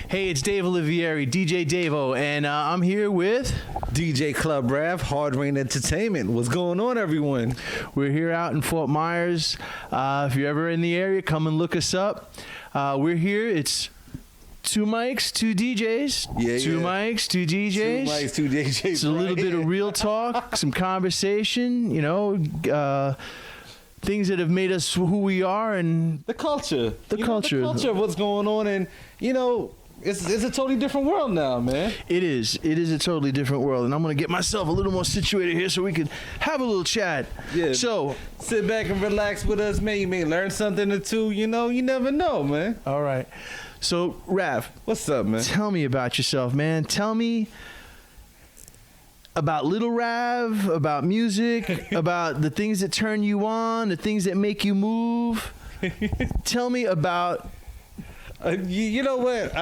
Hey, it's Dave Olivieri, DJ Davo, and I'm here with DJ Klub-Rav, Hard Rain Entertainment. What's going on, everyone? We're here out in Fort Myers. If you're ever in the area, come and look us up. We're here. It's 2 mics, 2 DJs. Yeah, 2 mics, 2 DJs. 2 mics, 2 DJs. It's a little bit of real talk, some conversation, things that have made us who we are, and the culture. The culture of what's going on, and it's a totally different world now, man. It is a totally different world, and I'm gonna get myself a little more situated here so we can have a little chat. Yeah. So sit back and relax with us, man. You may learn something or two. You never know, man. All right. So Rav, what's up, man? Tell me about yourself, man. Tell me about Little Rav, about music, about the things that turn you on, the things that make you move. Tell me about. You know what?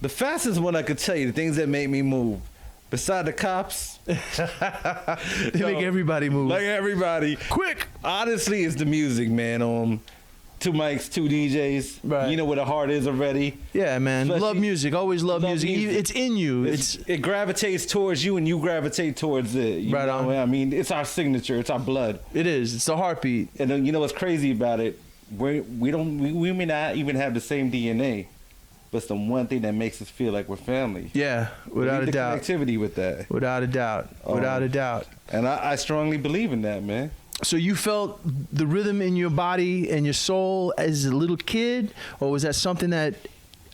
The fastest one I could tell you, the things that make me move, beside the cops, they make everybody move. Like everybody, quick. Honestly, it's the music, man. 2 mics, 2 DJs. Right. You know where the heart is already. Yeah, man. Especially love music. Always love music. It's in you. It gravitates towards you, and you gravitate towards it. You right know? on. I mean, it's our signature. It's our blood. It is. It's the heartbeat. And then, you know what's crazy about it? We may not even have the same DNA, but it's the one thing that makes us feel like we're family. Yeah, without a doubt. Connectivity with that. Without a doubt. Without a doubt. And I strongly believe in that, man. So you felt the rhythm in your body and your soul as a little kid, or was that something that,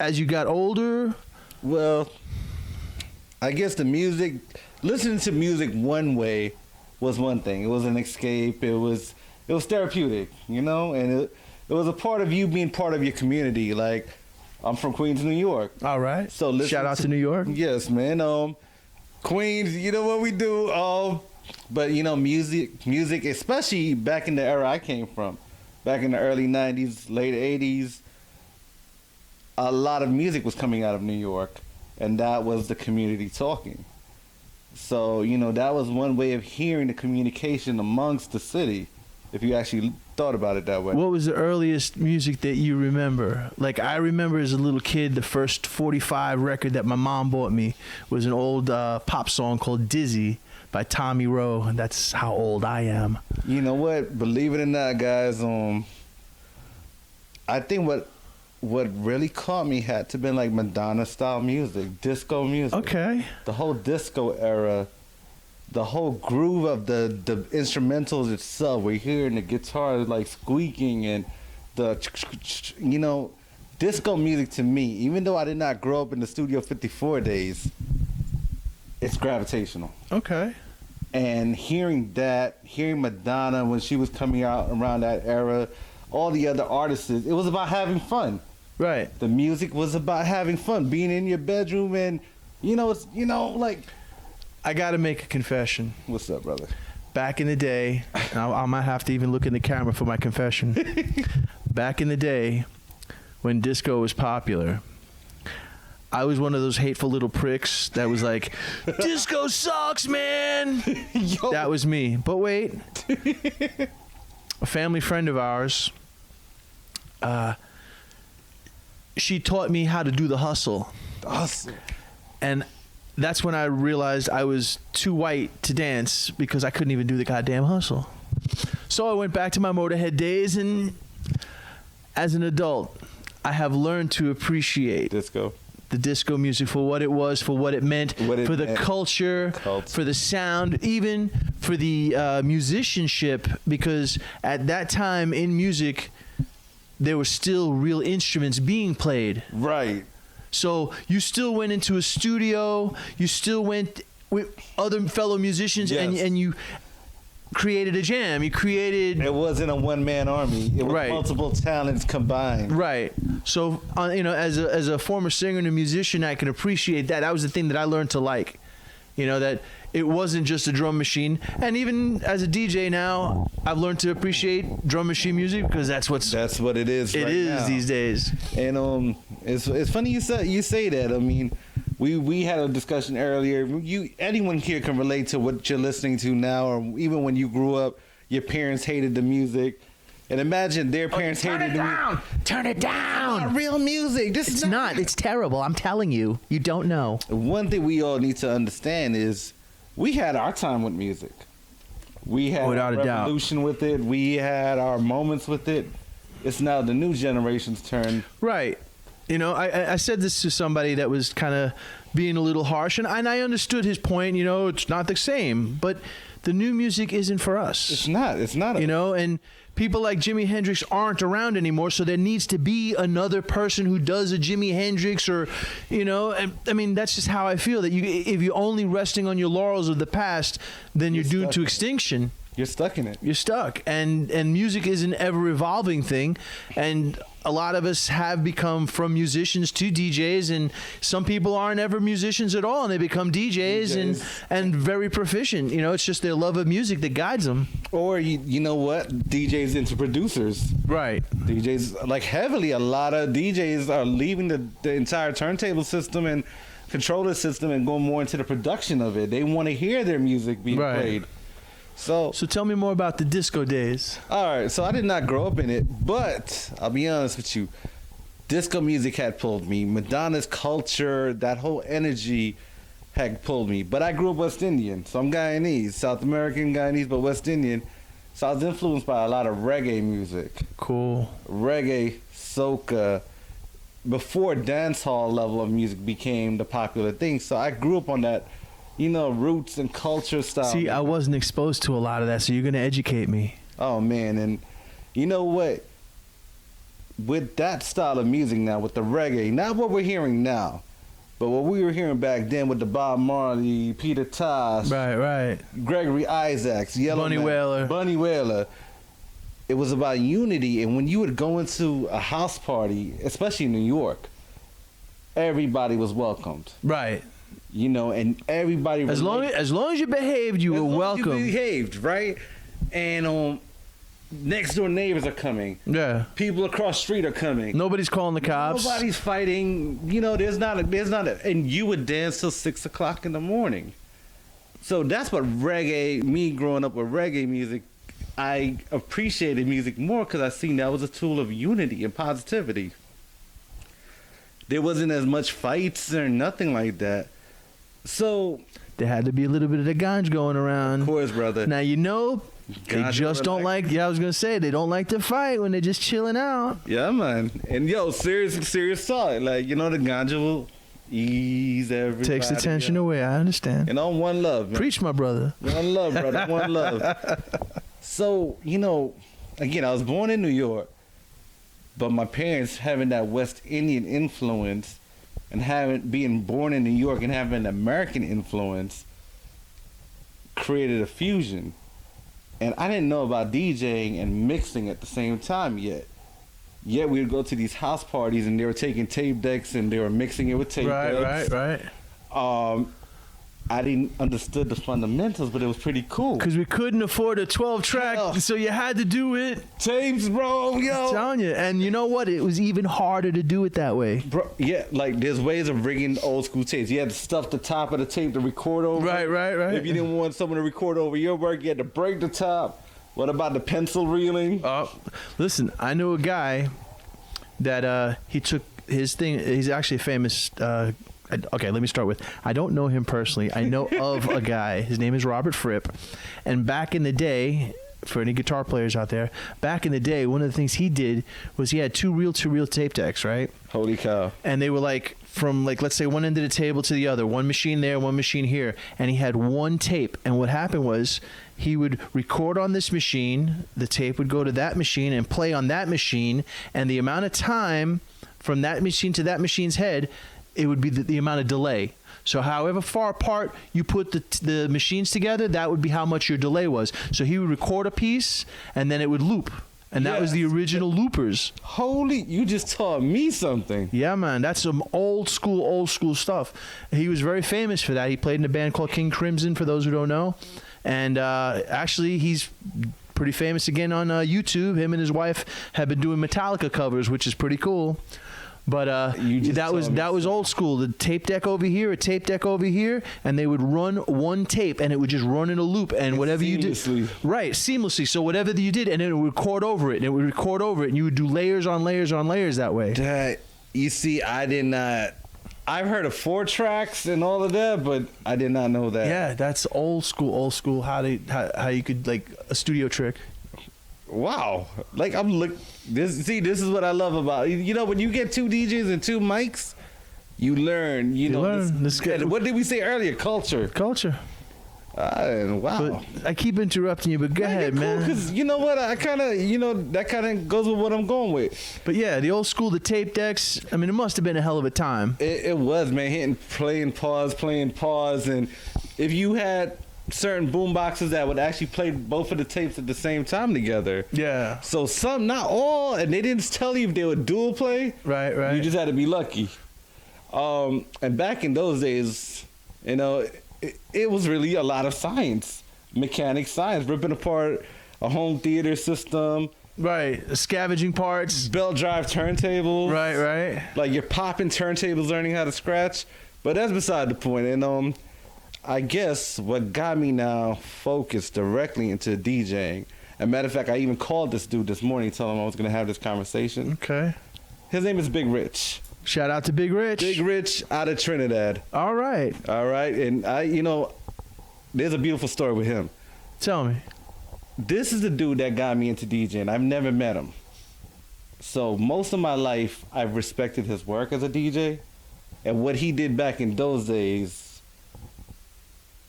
as you got older? Well, I guess the music, listening to music one way was one thing. It was an escape. It was therapeutic, and it was a part of you being part of your community. Like, I'm from Queens, New York. All right. So shout out to New York. Yes, man. Queens, you know what we do. But music, especially back in the era I came from, back in the early 90s, late 80s, a lot of music was coming out of New York, and that was the community talking. So, that was one way of hearing the communication amongst the city, if you actually thought about it that way. What was the earliest music that you remember? Like, I remember as a little kid, the first 45 record that my mom bought me was an old pop song called Dizzy by Tommy Rowe, and that's how old I am. You know what? Believe it or not, guys, I think what really caught me had to been like Madonna style music, disco music. Okay. The whole disco era, the whole groove of the instrumentals itself. We're hearing the guitar like squeaking and the disco music to me, even though I did not grow up in the Studio 54 days, it's gravitational. Okay. And hearing Madonna when she was coming out around that era, all the other artists, it was about having fun. Right. The music was about having fun, being in your bedroom, and like. I gotta make a confession. What's up, brother? Back in the day, I might have to even look in the camera for my confession. Back in the day, when disco was popular, I was one of those hateful little pricks that was like, disco sucks, man. Yo. That was me. But wait, a family friend of ours, she taught me how to do the hustle. Hustle. And that's when I realized I was too white to dance because I couldn't even do the goddamn hustle. So I went back to my Motorhead days, and as an adult, I have learned to appreciate the disco music for what it was, for what it meant, for the culture, for the sound, even for the musicianship, because at that time in music, there were still real instruments being played. Right. So you still went into a studio, you still went with other fellow musicians, yes. and you created a jam. You created. It wasn't a one-man army. It was multiple talents combined. Right. So, as a former singer and a musician, I can appreciate that. That was the thing that I learned to like. That it wasn't just a drum machine. And even as a DJ now, I've learned to appreciate drum machine music because that's what it is. It is now. These days. And it's funny you say that. I mean, we had a discussion earlier. Anyone here can relate to what you're listening to now, or even when you grew up, your parents hated the music. And imagine their parents hated the Turn it down. not real music. This It's is not. It's terrible. I'm telling you. You don't know. One thing we all need to understand is we had our time with music. We had Without our a doubt. revolution with it. We had our moments with it. It's now the new generation's turn. Right. You know, I said this to somebody that was kind of being a little harsh, and I understood his point. You know, it's not the same, but the new music isn't for us. It's not. It's not. You know, and people like Jimi Hendrix aren't around anymore, so there needs to be another person who does a Jimi Hendrix, or, you know, and, I mean, that's just how I feel, that if you're only resting on your laurels of the past, then you're doomed to extinction. You're stuck in it. You're stuck, and music is an ever evolving thing, and a lot of us have become from musicians to DJs, and some people aren't ever musicians at all, and they become DJs. and very proficient. You know, it's just their love of music that guides them. Or you know what? DJs into producers. Right. DJs, like heavily, a lot of DJs are leaving the entire turntable system and controller system and going more into the production of it. They want to hear their music being played. So tell me more about the disco days. all right, so I did not grow up in it, but I'll be honest with you, disco music had pulled me. Madonna's culture, that whole energy had pulled me. But I grew up West Indian, so I'm Guyanese, South American Guyanese, but West Indian. So I was influenced by a lot of reggae music. Cool. Reggae, soca, before dancehall level of music became the popular thing. So I grew up on that, you know, roots and culture style. See, I wasn't exposed to a lot of that, so you're going to educate me. Oh, man. And you know what? With that style of music now, with the reggae, not what we're hearing now, but what we were hearing back then with the Bob Marley, Peter Tosh, Right. Gregory Isaacs, Yellow Bunny Man, Wailer. Bunny Wailer. It was about unity. And when you would go into a house party, especially in New York, everybody was welcomed. Right. You know, and everybody As long as you behaved, you were welcome. You behaved, right? And next door neighbors are coming. Yeah. People across the street are coming. Nobody's calling the cops. Nobody's fighting. You know, there's not a, and you would dance till 6 o'clock in the morning. So that's what reggae, me growing up with reggae music, I appreciated music more because I seen that was a tool of unity and positivity. There wasn't as much fights or nothing like that. So There had to be a little bit of the ganj going around. of course, brother. Now, you know, they Ganja just don't like, I was going to say, they don't like to fight when they're just chilling out. Yeah, man. And yo, serious talk. Like, you know, the ganja will ease everybody. Takes the tension away. I understand. And on one love, man. Preach, my brother. One love, brother. One love. So, you know, again, I was born in New York, but my parents having that West Indian influence and being born in New York and having an American influence created a fusion. And I didn't know about DJing and mixing at the same time yet. Yet we would go to these house parties and they were taking tape decks and they were mixing it with tape decks. Right. I didn't understood the fundamentals, but it was pretty cool. Because we couldn't afford a 12-track, Yeah. so you had to do it. Tapes, bro, I'm yo. telling you. And you know what? It was even harder to do it that way. Bro, yeah, like there's ways of rigging old school tapes. You had to stuff the top of the tape to record over. Right. If you didn't want someone to record over your work, you had to break the top. What about the pencil reeling? Listen, I knew a guy that he took his thing. He's actually famous. Okay, let me start with, I don't know him personally. I know of a guy. His name is Robert Fripp. And back in the day, for any guitar players out there, back in the day, one of the things he did was he had two reel-to-reel tape decks, right? Holy cow. And they were like from, like, let's say one end of the table to the other, one machine there, one machine here, and he had one tape. And what happened was he would record on this machine, the tape would go to that machine and play on that machine, and the amount of time from that machine to that machine's head, it would be the amount of delay. So however far apart you put the machines together, that would be how much your delay was. So he would record a piece, and then it would loop. And that was the original loopers. Holy, you just taught me something. Yeah, man. That's some old school stuff. He was very famous for that. He played in a band called King Crimson, for those who don't know. And actually, he's pretty famous again on YouTube. Him and his wife have been doing Metallica covers, which is pretty cool. But You just that was told me old school. The tape deck over here, a tape deck over here, and they would run one tape, and it would just run in a loop, and whatever you did, seamlessly. right, seamlessly. So whatever you did, and it would record over it, and it would record over it, and you would do layers on layers on layers that way. That, you see, I did not. I've heard of 4 tracks and all of that, but I did not know that. Yeah, that's old school. Old school. How you could like a studio trick. Wow. Like this is what I love about when you get 2 DJs and 2 mics, you learn. You know, and what did we say earlier? Culture. Wow. But I keep interrupting you, but go ahead, man. Because you know what, I kind of, that kind of goes with what I'm going with. But yeah, the old school, the tape decks. I mean, it must have been a hell of a time. It was, man, hitting play and pause, and if you had certain boom boxes that would actually play both of the tapes at the same time together. Yeah. So some, not all, and they didn't tell you if they would dual play. Right. You just had to be lucky. And back in those days, it was really a lot of science, mechanic science, ripping apart a home theater system. Right, scavenging parts. Belt drive turntables. Right. Like you're popping turntables, learning how to scratch. But that's beside the point. And I guess what got me now focused directly into DJing. As a matter of fact, I even called this dude this morning, telling him I was going to have this conversation. Okay. His name is Big Rich. Shout out to Big Rich. Big Rich out of Trinidad. All right. And there's a beautiful story with him. Tell me. This is the dude that got me into DJing. I've never met him. So most of my life, I've respected his work as a DJ. And what he did back in those days,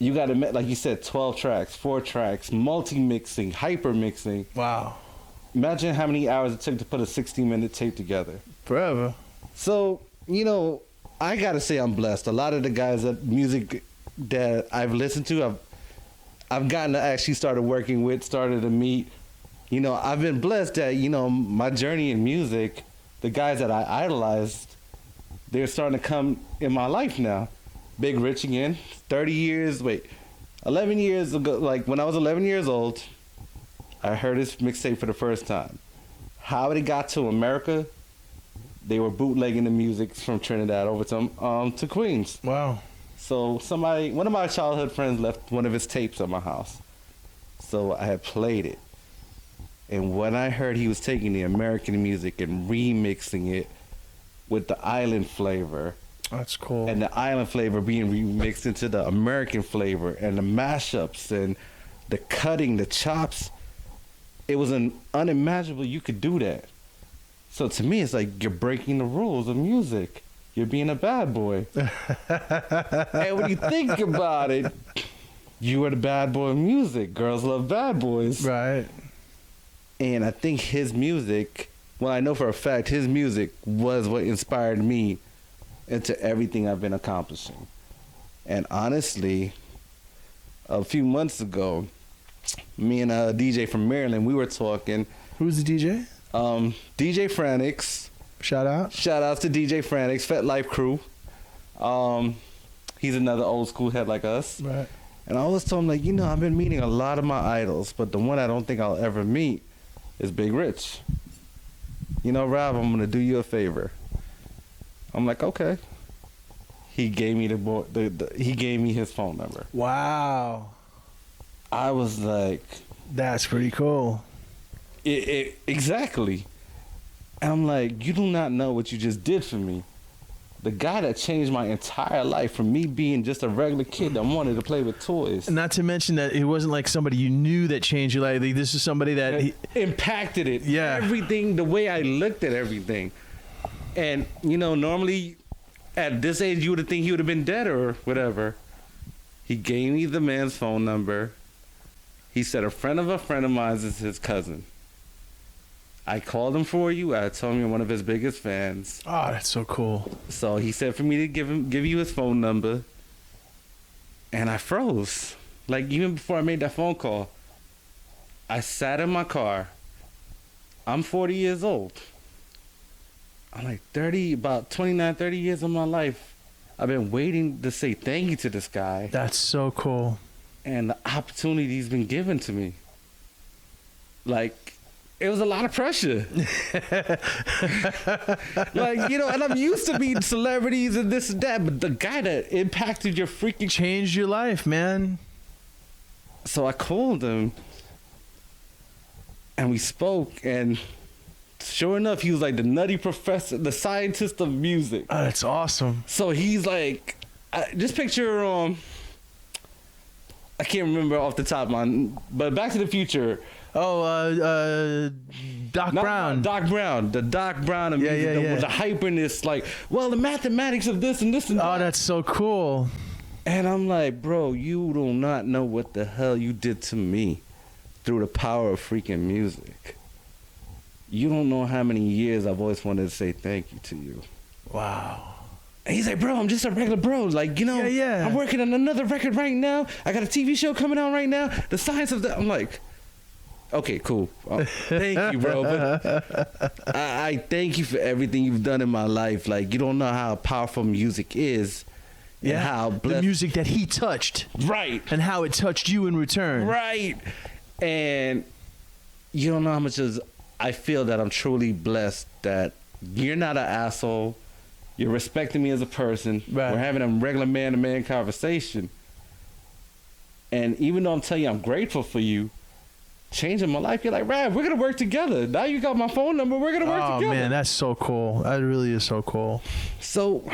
you got to, like you said, 12 tracks, 4 tracks, multi-mixing, hyper-mixing. Wow. Imagine how many hours it took to put a 16-minute tape together. Forever. So, I got to say I'm blessed. A lot of the guys that music that I've listened to, I've gotten to actually started working with, started to meet. I've been blessed that, my journey in music, the guys that I idolized, they're starting to come in my life now. Big Rich again, 11 years ago, like when I was 11 years old, I heard his mixtape for the first time. How it got to America, they were bootlegging the music from Trinidad over to Queens. Wow. So one of my childhood friends left one of his tapes at my house. So I had played it. And when I heard he was taking the American music and remixing it with the island flavor, that's cool. and the island flavor being remixed into the American flavor, and the mashups and the cutting, the chops, it was unimaginable you could do that. So to me, it's like you're breaking the rules of music. You're being a bad boy. And when you think about it, you are the bad boy of music. Girls love bad boys. Right. And I think his music, well, I know for a fact his music was what inspired me into everything I've been accomplishing. And honestly, a few months ago, me and a DJ from Maryland, we were talking. Who's the DJ? DJ Frantix. Shout out. Shout out to DJ Frantix, Fet Life Crew. He's another old school head like us. Right. And I always told him, I've been meeting a lot of my idols, but the one I don't think I'll ever meet is Big Rich. Rob, I'm gonna do you a favor. I'm like, okay. He gave me he gave me his phone number. Wow. I was like, that's pretty cool. Exactly. And I'm like, you do not know what you just did for me. The guy that changed my entire life from me being just a regular kid that wanted to play with toys. Not to mention that it wasn't like somebody you knew that changed your life. Like, this is somebody that impacted it. Yeah. Everything, the way I looked at everything. And, normally at this age, you would have think he would have been dead or whatever. He gave me the man's phone number. He said a friend of mine is his cousin. I called him for you. I told him you're one of his biggest fans. Oh, that's so cool. So he said for me to give you his phone number. And I froze. Like, even before I made that phone call, I sat in my car. I'm 40 years old. I'm like about 29, 30 years of my life, I've been waiting to say thank you to this guy. That's so cool. And the opportunity's been given to me. Like, it was a lot of pressure. Like, you know, and I'm used to being celebrities and this and that, but the guy that impacted your freaking... Changed your life, man. So I called him, and we spoke, and sure enough, he was like the nutty professor, the scientist of music. Oh, that's awesome. So he's like, just picture, I can't remember off the top of my, but Back to the Future. Oh, Doc Brown. Doc Brown. The Doc Brown of music. yeah. The hyperness, like, well, the mathematics of this and this and that. Oh, that's so cool. And I'm like, bro, you do not know what the hell you did to me through the power of freaking music. You don't know how many years I've always wanted to say thank you to you. Wow. And he's like, bro, I'm just a regular bro. Like, you know, Yeah. I'm working on another record right now. I got a TV show coming out right now. The science of that. I'm like, okay, cool. Thank you, bro. But I thank you for everything you've done in my life. Like, you don't know how powerful music is. Yeah. And how the blessed. music that he touched. Right. And how it touched you in return. Right. And you don't know how much I feel that I'm truly blessed that you're not an asshole. You're respecting me as a person. Right. We're having a regular man-to-man conversation. And even though I'm telling you I'm grateful for you, changing my life, you're like, Rav, we're going to work together. Now you got my phone number. We're going to work together. Oh, man, that's so cool. That really is so cool. So,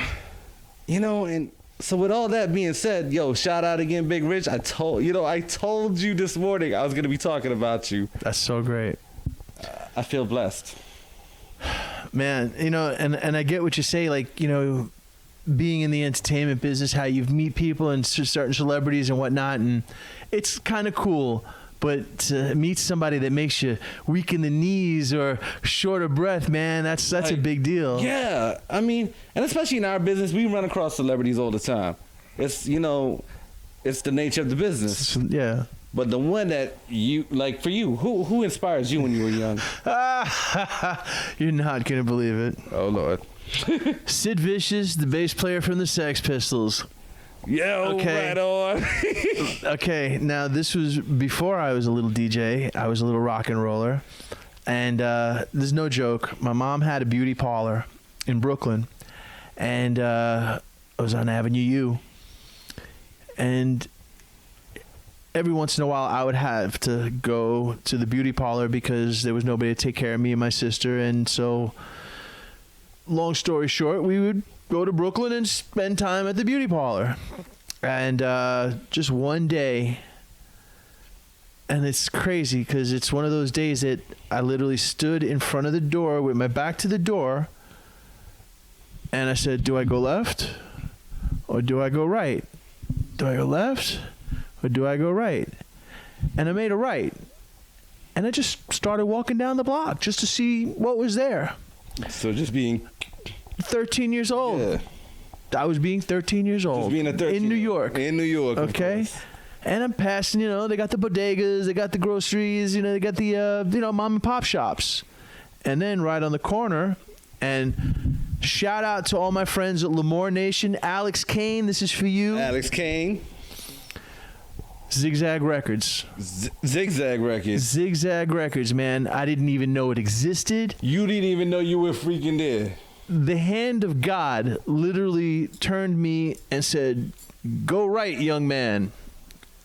you know, and so with all that being said, yo, shout out again, Big Rich. I told you this morning I was going to be talking about you. That's so great. I feel blessed. Man, you know, and I get what you say, like, you know, being in the entertainment business, how you meet people and certain celebrities and whatnot, and it's kind of cool. But to meet somebody that makes you weak in the knees or short of breath, man, that's a big deal. Yeah, I mean, and especially in our business, we run across celebrities all the time. It's, you know, it's the nature of the business. Yeah. But the one that you, like, for you, who inspires you when you were young? You're not going to believe it. Oh, Lord. Sid Vicious, the bass player from the Sex Pistols. Yo, Okay. right on. Okay, now this was before I was a little DJ. I was a little rock and roller. And there's no joke. My mom had a beauty parlor in Brooklyn. And it was on Avenue U. And every once in a while, I would have to go to the beauty parlor because there was nobody to take care of me and my sister. And so, long story short, we would go to Brooklyn and spend time at the beauty parlor. And just one day, and it's crazy because it's one of those days that I literally stood in front of the door with my back to the door, and I said, do I go left or do I go right? Do I go left or do I go right? And I made a right. And I just started walking down the block just to see what was there. So just being 13 years old. Yeah. I was being 13 years old. Just being a 13 in New York. In New York. of Okay. course. And I'm passing, you know, they got the bodegas, they got the groceries, you know, they got the, mom and pop shops. And then right on the corner, and shout out to all my friends at Lemoore Nation. Alex Kayne, this is for you. Alex Kayne. Zig Zag Records. Zig Zag Records. Zig Zag Records, man. I didn't even know it existed. You didn't even know you were freaking there. The hand of God literally turned me and said, go right, young man.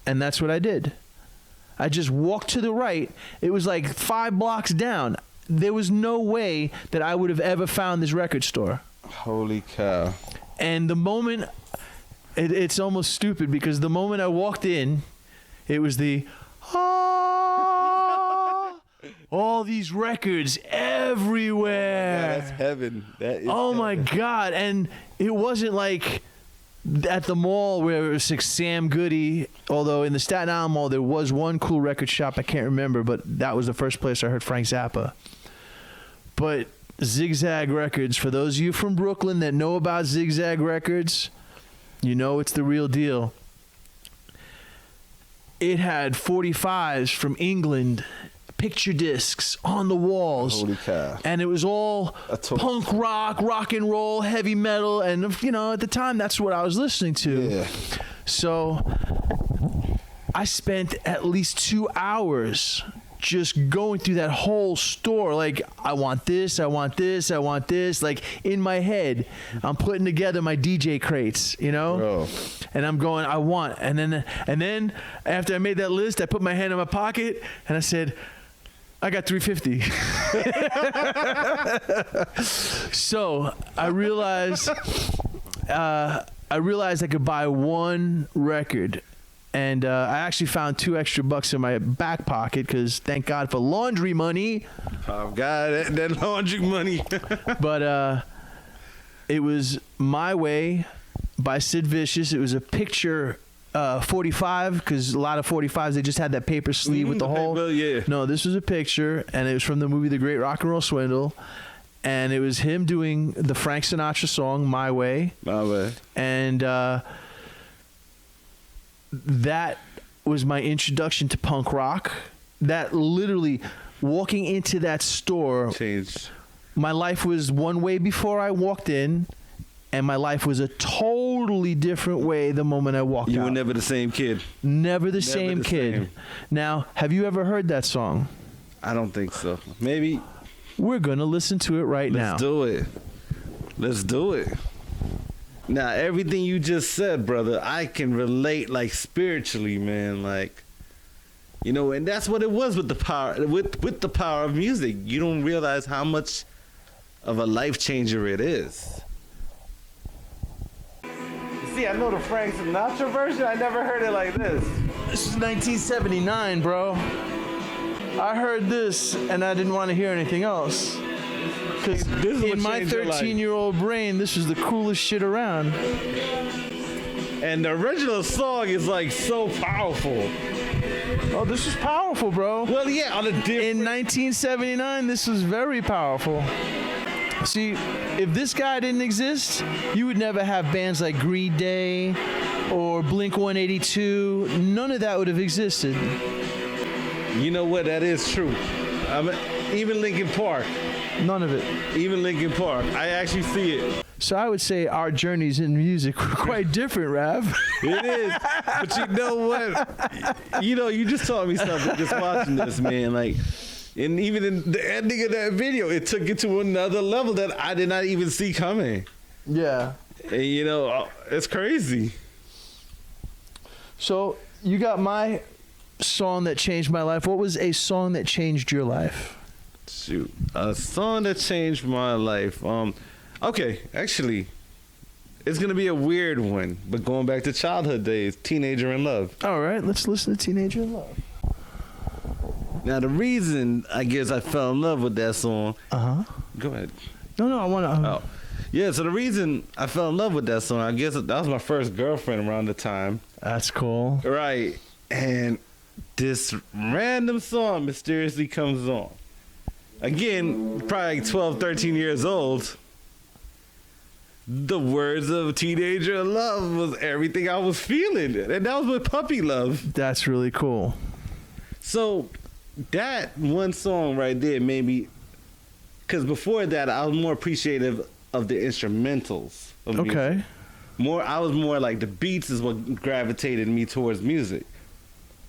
And that's what I did. I just walked to the right. It was like 5 blocks down. There was no way that I would have ever found this record store. Holy cow. And the moment, it's almost stupid because the moment I walked in, it was the, all these records everywhere. Yeah, that's heaven. That is Oh heaven. my God. And it wasn't like at the mall where it was like Sam Goody, although in the Staten Island Mall there was one cool record shop, I can't remember, but that was the first place I heard Frank Zappa. But Zig Zag Records, for those of you from Brooklyn that know about Zig Zag Records, you know it's the real deal. It had 45s from England, picture discs on the walls. Holy cow. And it was all punk rock, rock and roll, heavy metal. And, you know, at the time, that's what I was listening to. Yeah. So I spent at least 2 hours just going through that whole store. Like, I want this, I want this, I want this. Like, in my head, I'm putting together my DJ crates, you know? Bro. And I'm going, I want. And then after I made that list, I put my hand in my pocket and I said, I got $350. So I realized I could buy one record. And I actually found $2 in my back pocket because thank God for laundry money. Oh God, that laundry money. But it was My Way by Sid Vicious. It was a picture 45 because a lot of 45s they just had that paper sleeve with the hole. Well, yeah. No, this was a picture, and it was from the movie The Great Rock and Roll Swindle. And it was him doing the Frank Sinatra song My Way. My Way. And that was my introduction to punk rock. That literally, walking into that store, Changed. my life was one way before I walked in, and my life was a totally different way the moment I walked out. You were never the same kid. Never the same kid. same. Now, have you ever heard that song? I don't think so. Maybe. We're going to listen to it right now. Let's do it. Let's do it. Now, everything you just said, brother, I can relate, like, spiritually, man. Like, you know, and that's what it was with the power, with the power of music. You don't realize how much of a life changer it is. See, I know the Frank Sinatra version. I never heard it like this. This is 1979, bro. I heard this, and I didn't want to hear anything else. Because This is what in my changed your life. 13-year-old brain, this was the coolest shit around. And the original song is like so powerful. Oh, this was powerful, bro. Well, yeah, on a different. In 1979, this was very powerful. See, if this guy didn't exist, you would never have bands like Green Day or Blink-182. None of that would have existed. You know what? That is true. Even Linkin Park. None of it. Even Linkin Park. I actually see it. So I would say our journeys in music were quite different, Rav. It is. But you know what? You know, you just taught me something just watching this, man. Like, and even in the ending of that video, it took it to another level that I did not even see coming. Yeah. And, you know, it's crazy. So you got my song that changed my life. What was a song that changed your life? Shoot. A song that changed my life. Okay, actually, it's going to be a weird one, but going back to childhood days, Teenager in Love. All right, let's listen to Teenager in Love. Now, the reason I guess I fell in love with that song. Uh-huh. Go ahead. No, I want to. Oh. Yeah, so the reason I fell in love with that song, I guess that was my first girlfriend around the time. That's cool. Right. And this random song mysteriously comes on. Again, probably like 12, 13 years old. The words of Teenager in Love was everything I was feeling. And that was with Puppy Love. That's really cool. So that one song right there made me, because before that I was more appreciative of the instrumentals of music. Okay. I was more like the beats is what gravitated me towards music.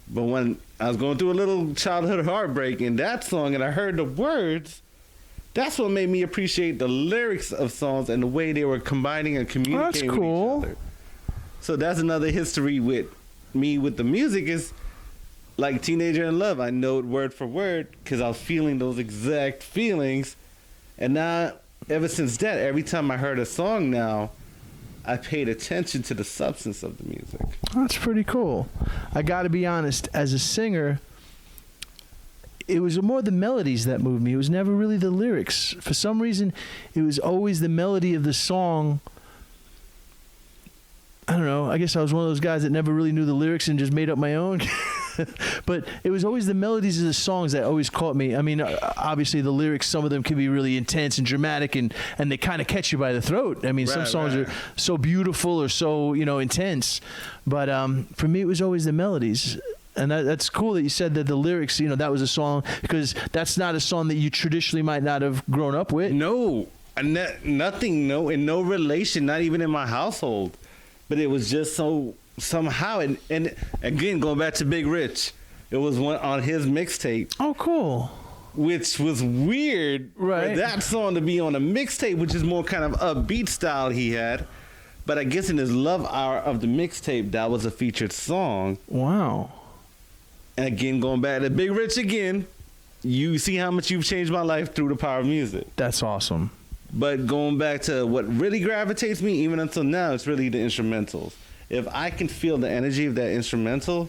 But when I was going through a little childhood heartbreak in that song and I heard the words, that's what made me appreciate the lyrics of songs and the way they were combining and communicating That's cool. with each other. So that's another history with me with the music is like Teenager in Love. I know it word for word because I was feeling those exact feelings. And now, ever since that, every time I heard a song now, I paid attention to the substance of the music. That's pretty cool. I got to be honest, as a singer, it was more the melodies that moved me. It was never really the lyrics. For some reason, it was always the melody of the song. I don't know. I guess I was one of those guys that never really knew the lyrics and just made up my own. But it was always the melodies of the songs that always caught me. I mean, obviously the lyrics, some of them can be really intense and dramatic and they kind of catch you by the throat. I mean, some songs are so beautiful or so, intense. But for me, it was always the melodies. And that's cool that you said that the lyrics, that was a song, because that's not a song that you traditionally might not have grown up with. No, nothing, in no relation, not even in my household. But it was just so somehow, and again, going back to Big Rich, It was one on his mixtape, Oh, cool. which was weird Right. for that song to be on a mixtape, which is more kind of upbeat style he had. But I guess in his love hour of the mixtape, that was a featured song. Wow. And again, going back to Big Rich again, you see how much you've changed my life through the power of music. That's awesome. But going back to what really gravitates me, even until now, it's really the instrumentals. If I can feel the energy of that instrumental,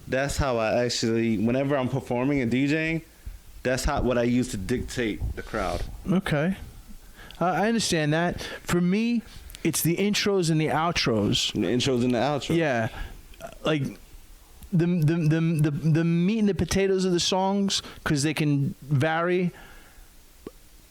that's how I actually, whenever I'm performing and DJing, that's what I use to dictate the crowd. Okay. I understand that. For me, it's the intros and the outros. And the intros and the outros. Yeah. Like the meat and the potatoes of the songs, because they can vary.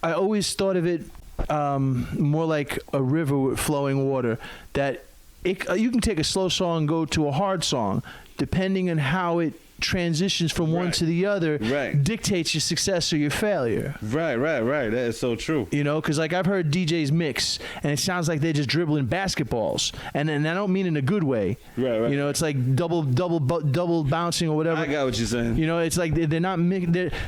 I always thought of it more like a river with flowing water, that you can take a slow song and go to a hard song, depending on how it transitions from one Right. to the other, Right. dictates your success or your failure. Right. That is so true. You know, because like I've heard DJs mix, and it sounds like they're just dribbling basketballs, and I don't mean in a good way. Right. You know, it's like double bouncing or whatever. I got what you're saying. You know, it's like they're not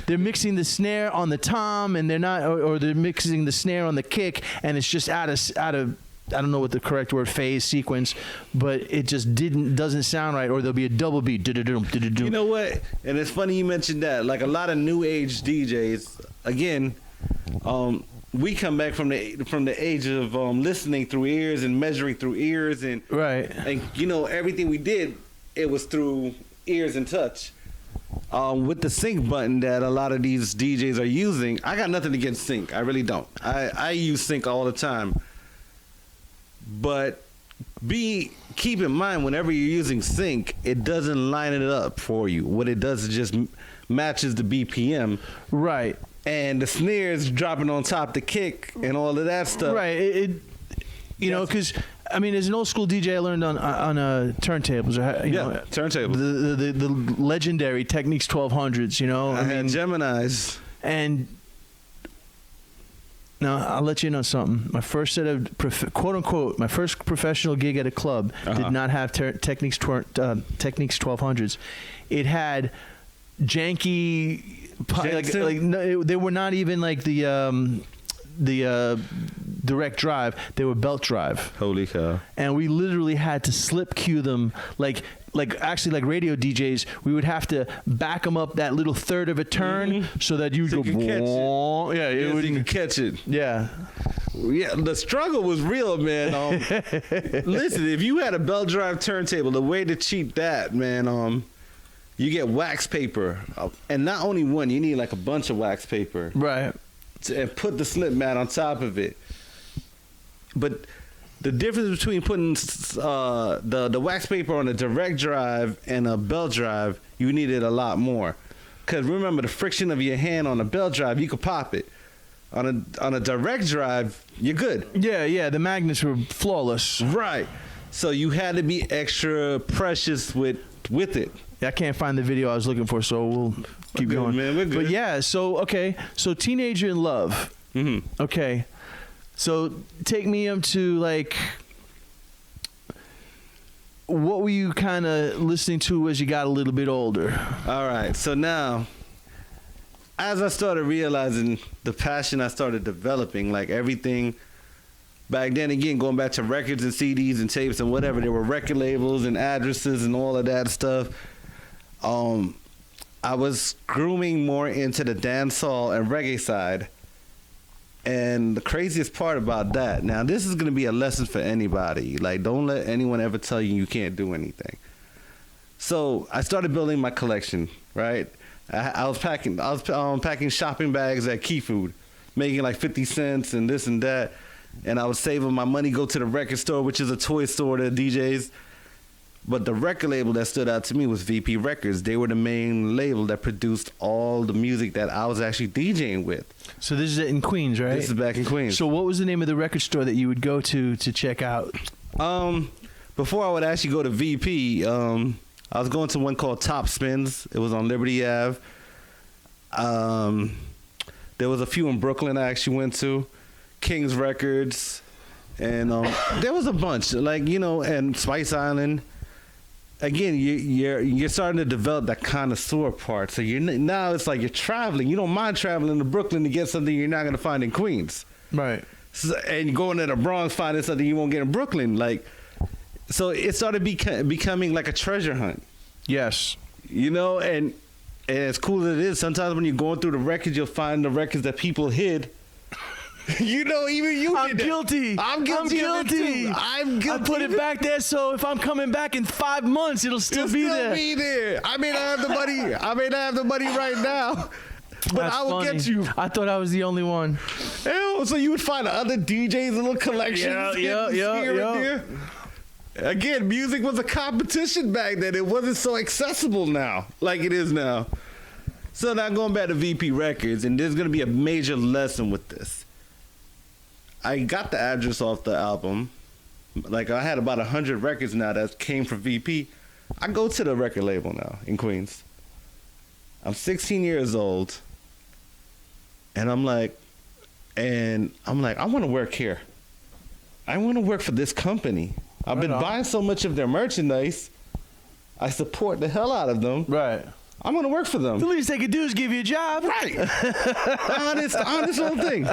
they're mixing the snare on the tom, and they're not, or they're mixing the snare on the kick, and it's just out of I don't know what the correct word, phase, sequence, but it just doesn't sound right, or there'll be a double beat. You know what? And it's funny you mentioned that. Like a lot of new age DJs, again, we come back from the age of listening through ears and measuring through ears, and Right. and you know everything we did, it was through ears and touch. With the sync button that a lot of these DJs are using, I got nothing against sync. I really don't. I use sync all the time. But keep in mind, whenever you're using sync, it doesn't line it up for you. What it does is just matches the BPM, Right. and the snare is dropping on top the kick and all of that stuff. Right. You know, because I mean, as an old school DJ, I learned on turntables. Or, you know, turntables. The legendary Technics 1200s. You know, I had Geminis. And now I'll let you know something. My first set of quote unquote, my first professional gig at a club did not have Technics 1200s. It had janky, they were not even like the direct drive. They were belt drive. Holy cow! And we literally had to slip cue them like radio DJs. We would have to back them up that little third of a turn so that you So go, you can catch it. yeah, You can catch it. yeah. Yeah, the struggle was real, man. Listen, if you had a belt drive turntable, the way to cheat that, man, you get wax paper, and not only one, you need like a bunch of wax paper, Right. and put the slip mat on top of it. But the difference between putting the wax paper on a direct drive and a belt drive, you needed a lot more. Because remember, the friction of your hand on a belt drive, you could pop it. On a direct drive, you're good. Yeah. The magnets were flawless. Right. So you had to be extra precious with it. I can't find the video I was looking for, so we'll keep good, going. man. We're good. But yeah, so Teenager in Love. Mm-hmm. Okay. So take me up to like, what were you kind of listening to as you got a little bit older? All right. So now, as I started realizing the passion I started developing, like everything back then, again, going back to records and CDs and tapes and whatever, there were record labels and addresses and all of that stuff. I was grooming more into the dancehall and reggae side. And the craziest part about that, now this is going to be a lesson for anybody. Like, don't let anyone ever tell you you can't do anything. So I started building my collection, right? I was packing shopping bags at Key Food, making like 50 cents and this and that. And I was saving my money, go to the record store, which is a toy store to DJs. But the record label that stood out to me was VP Records. They were the main label that produced all the music that I was actually DJing with. So this is in Queens, right? This is back in Queens. So what was the name of the record store that you would go to check out? Before I would actually go to VP, I was going to one called Top Spins. It was on Liberty Ave. There was a few in Brooklyn I actually went to. King's Records. And there was a bunch, like, you know, and Spice Island. again, you're starting to develop that connoisseur part. So now it's like you're traveling. You don't mind traveling to Brooklyn to get something you're not going to find in Queens. Right. So, and going to the Bronx finding something you won't get in Brooklyn. Like, so it started becoming like a treasure hunt. Yes. You know, and as cool as it is, sometimes when you're going through the records, you'll find the records that people hid. You know, even you. I'm guilty. I'm guilty. I'm guilty. I put it back there, so if I'm coming back in 5 months, it'll still be there. I may not have the money. I may not have the money right now, but That's I will funny. get you. I thought I was the only one. Ew, so you would find other DJs little collections. Here and there. Again, music was a competition back then. It wasn't so accessible now like it is now. So now going back to VP Records, and there's going to be a major lesson with this. I got the address off the album. Like, I had about 100 records now that came from VP. I go to the record label now in Queens. I'm 16 years old. And I'm like, I want to work here. I want to work for this company. I've been buying so much of their merchandise. I support the hell out of them. Right. I'm going to work for them. The least they could do is give you a job. Right. honest little thing.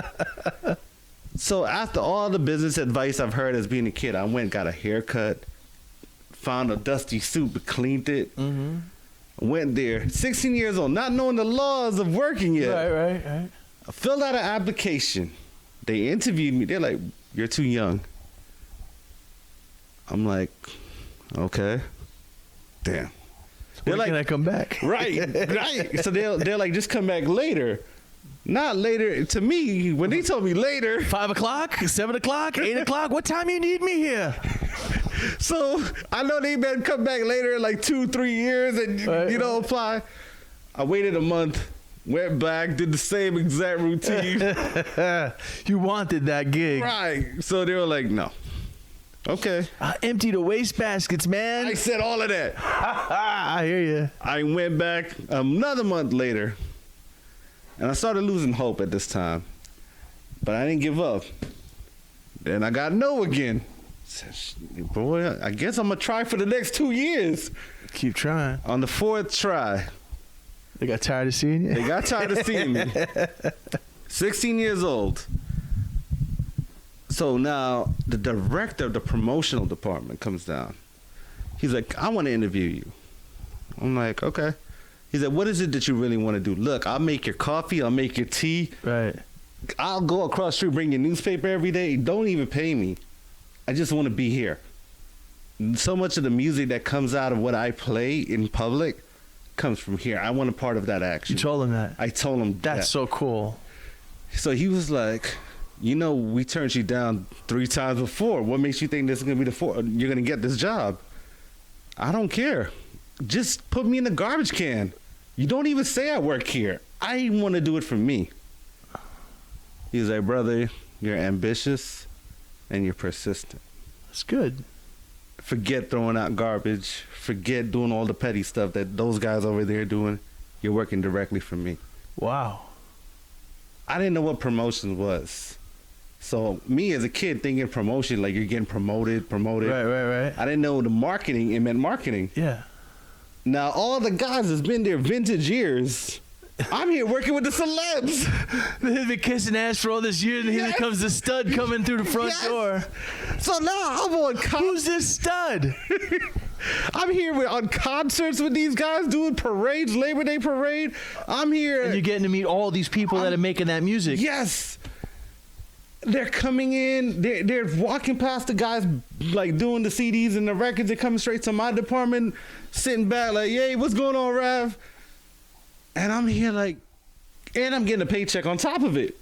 So after all the business advice I've heard as being a kid, I went, got a haircut, found a dusty suit, but cleaned it. Mm-hmm. Went there, 16 years old, not knowing the laws of working yet. Right. I filled out an application. They interviewed me. They're like, "You're too young." I'm like, okay. Damn. When can I come back? Right. So they're like, just come back later. Not later. To me, when they told me later. 5 o'clock, 7 o'clock, 8 o'clock. What time you need me here? So I know they better come back later in like 2-3 years and, apply. I waited a month, went back, did the same exact routine. You wanted that gig. Right. So they were like, no. Okay. I emptied the waste baskets, man. I said all of that. I hear you. I went back another month later. And I started losing hope at this time. But I didn't give up. Then I got no again. Boy, I guess I'm going to try for the next 2 years. Keep trying. On the 4th try. They got tired of seeing you? They got tired of seeing me. 16 years old. So now the director of the promotional department comes down. He's like, I want to interview you. I'm like, okay. He said, what is it that you really want to do? Look, I'll make your coffee. I'll make your tea. Right. I'll go across the street, bring your newspaper every day. Don't even pay me. I just want to be here. So much of the music that comes out of what I play in public comes from here. I want a part of that action. You told him that? I told him that. That's so cool. So he was like, we turned you down 3 times before. What makes you think this is going to be the 4th? You're going to get this job. I don't care. Just put me in the garbage can. You don't even say I work here. I want to do it for me. He's like, brother, you're ambitious and you're persistent. That's good. Forget throwing out garbage. Forget doing all the petty stuff that those guys over there are doing. You're working directly for me. Wow. I didn't know what promotion was. So me as a kid thinking promotion, like you're getting promoted. Right. I didn't know the marketing, it meant marketing. Yeah. Now all the guys that's been there vintage years, I'm here working with the celebs. They've been kissing ass for all this year, and here comes the stud coming through the front door. So now I'm on Who's this stud? I'm here on concerts with these guys, doing parades, Labor Day parade. I'm here. And you're getting to meet all these people that are making that music. Yes. They're coming in. They're walking past the guys, like, doing the CDs and the records. They're coming straight to my department, sitting back like, hey, what's going on, Rav? And I'm here like, and I'm getting a paycheck on top of it.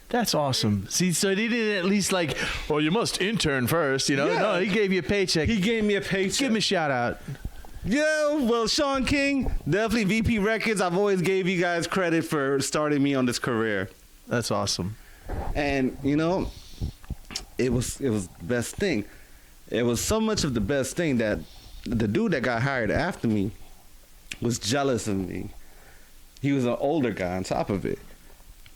That's awesome. See, so they didn't at least like, well, you must intern first, Yeah. No, he gave you a paycheck. He gave me a paycheck. Give him a shout out. Yeah, well, Sean King, definitely VP Records. I've always gave you guys credit for starting me on this career. That's awesome. And, it was the best thing. It was so much of the best thing that the dude that got hired after me was jealous of me. He was an older guy on top of it.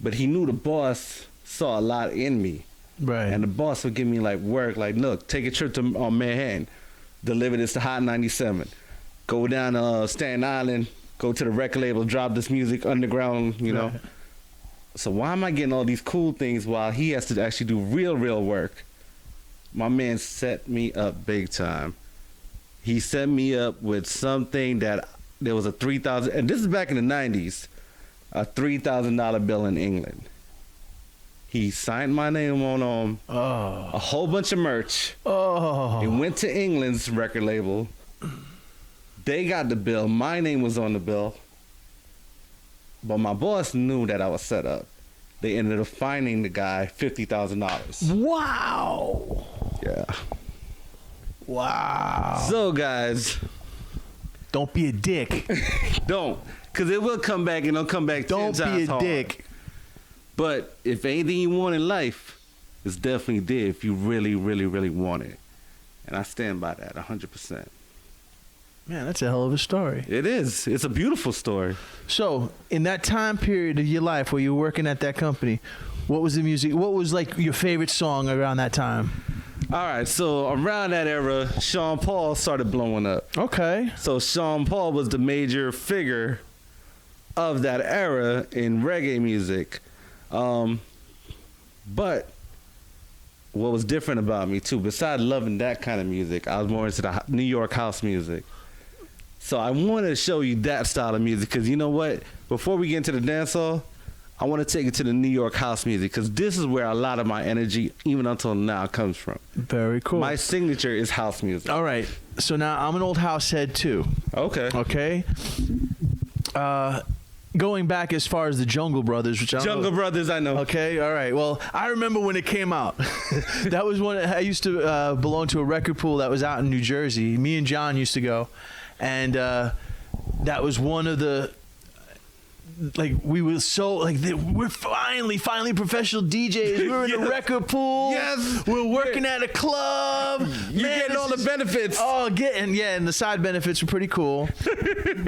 But he knew the boss saw a lot in me. Right. And the boss would give me, like, work, like, look, take a trip to Manhattan. deliver this to Hot 97. Go down to Staten Island, go to the record label, drop this music underground, you know. Right. So why am I getting all these cool things while he has to actually do real work? My man set me up big time. He set me up with something that there was a $3,000, and this is back in the 90s, a $3,000 bill in England. He signed my name on a whole bunch of merch. Oh. He went to England's record label. They got the bill. My name was on the bill. But my boss knew that I was set up. They ended up fining the guy $50,000. Wow. Yeah. Wow. So, guys, Don't be a dick. don't. Because it will come back, and it'll come back 10 Don't times be a hard. dick. But if anything you want in life, it's definitely there if you really want it. And I stand by that 100%. Man, that's a hell of a story. It is. It's a beautiful story. So, in that time period of your life where you were working at that company, what was the music? What was like your favorite song around that time? All right, so around that era, Sean Paul started blowing up. Okay. So Sean Paul was the major figure of that era in reggae music. But what was different about me too, besides loving that kind of music, I was more into the New York house music. So I wanted to show you that style of music because you know what? Before we get into the dancehall, I want to take it to the New York house music because this is where a lot of my energy, even until now, comes from. Very cool. My signature is house music. All right. So now I'm an old house head too. Okay. Okay. Going back as far as the Jungle Brothers, which I don't Jungle know. Brothers, I know. Okay, all right. Well, I remember when it came out. That was when I used to belong to a record pool that was out in New Jersey. Me and John used to go, and that was one of the. Like we were so like we're finally professional DJs. We were in a record pool. Yes. We're working at a club. You're Man, getting all this the is- benefits. Oh, and the side benefits were pretty cool.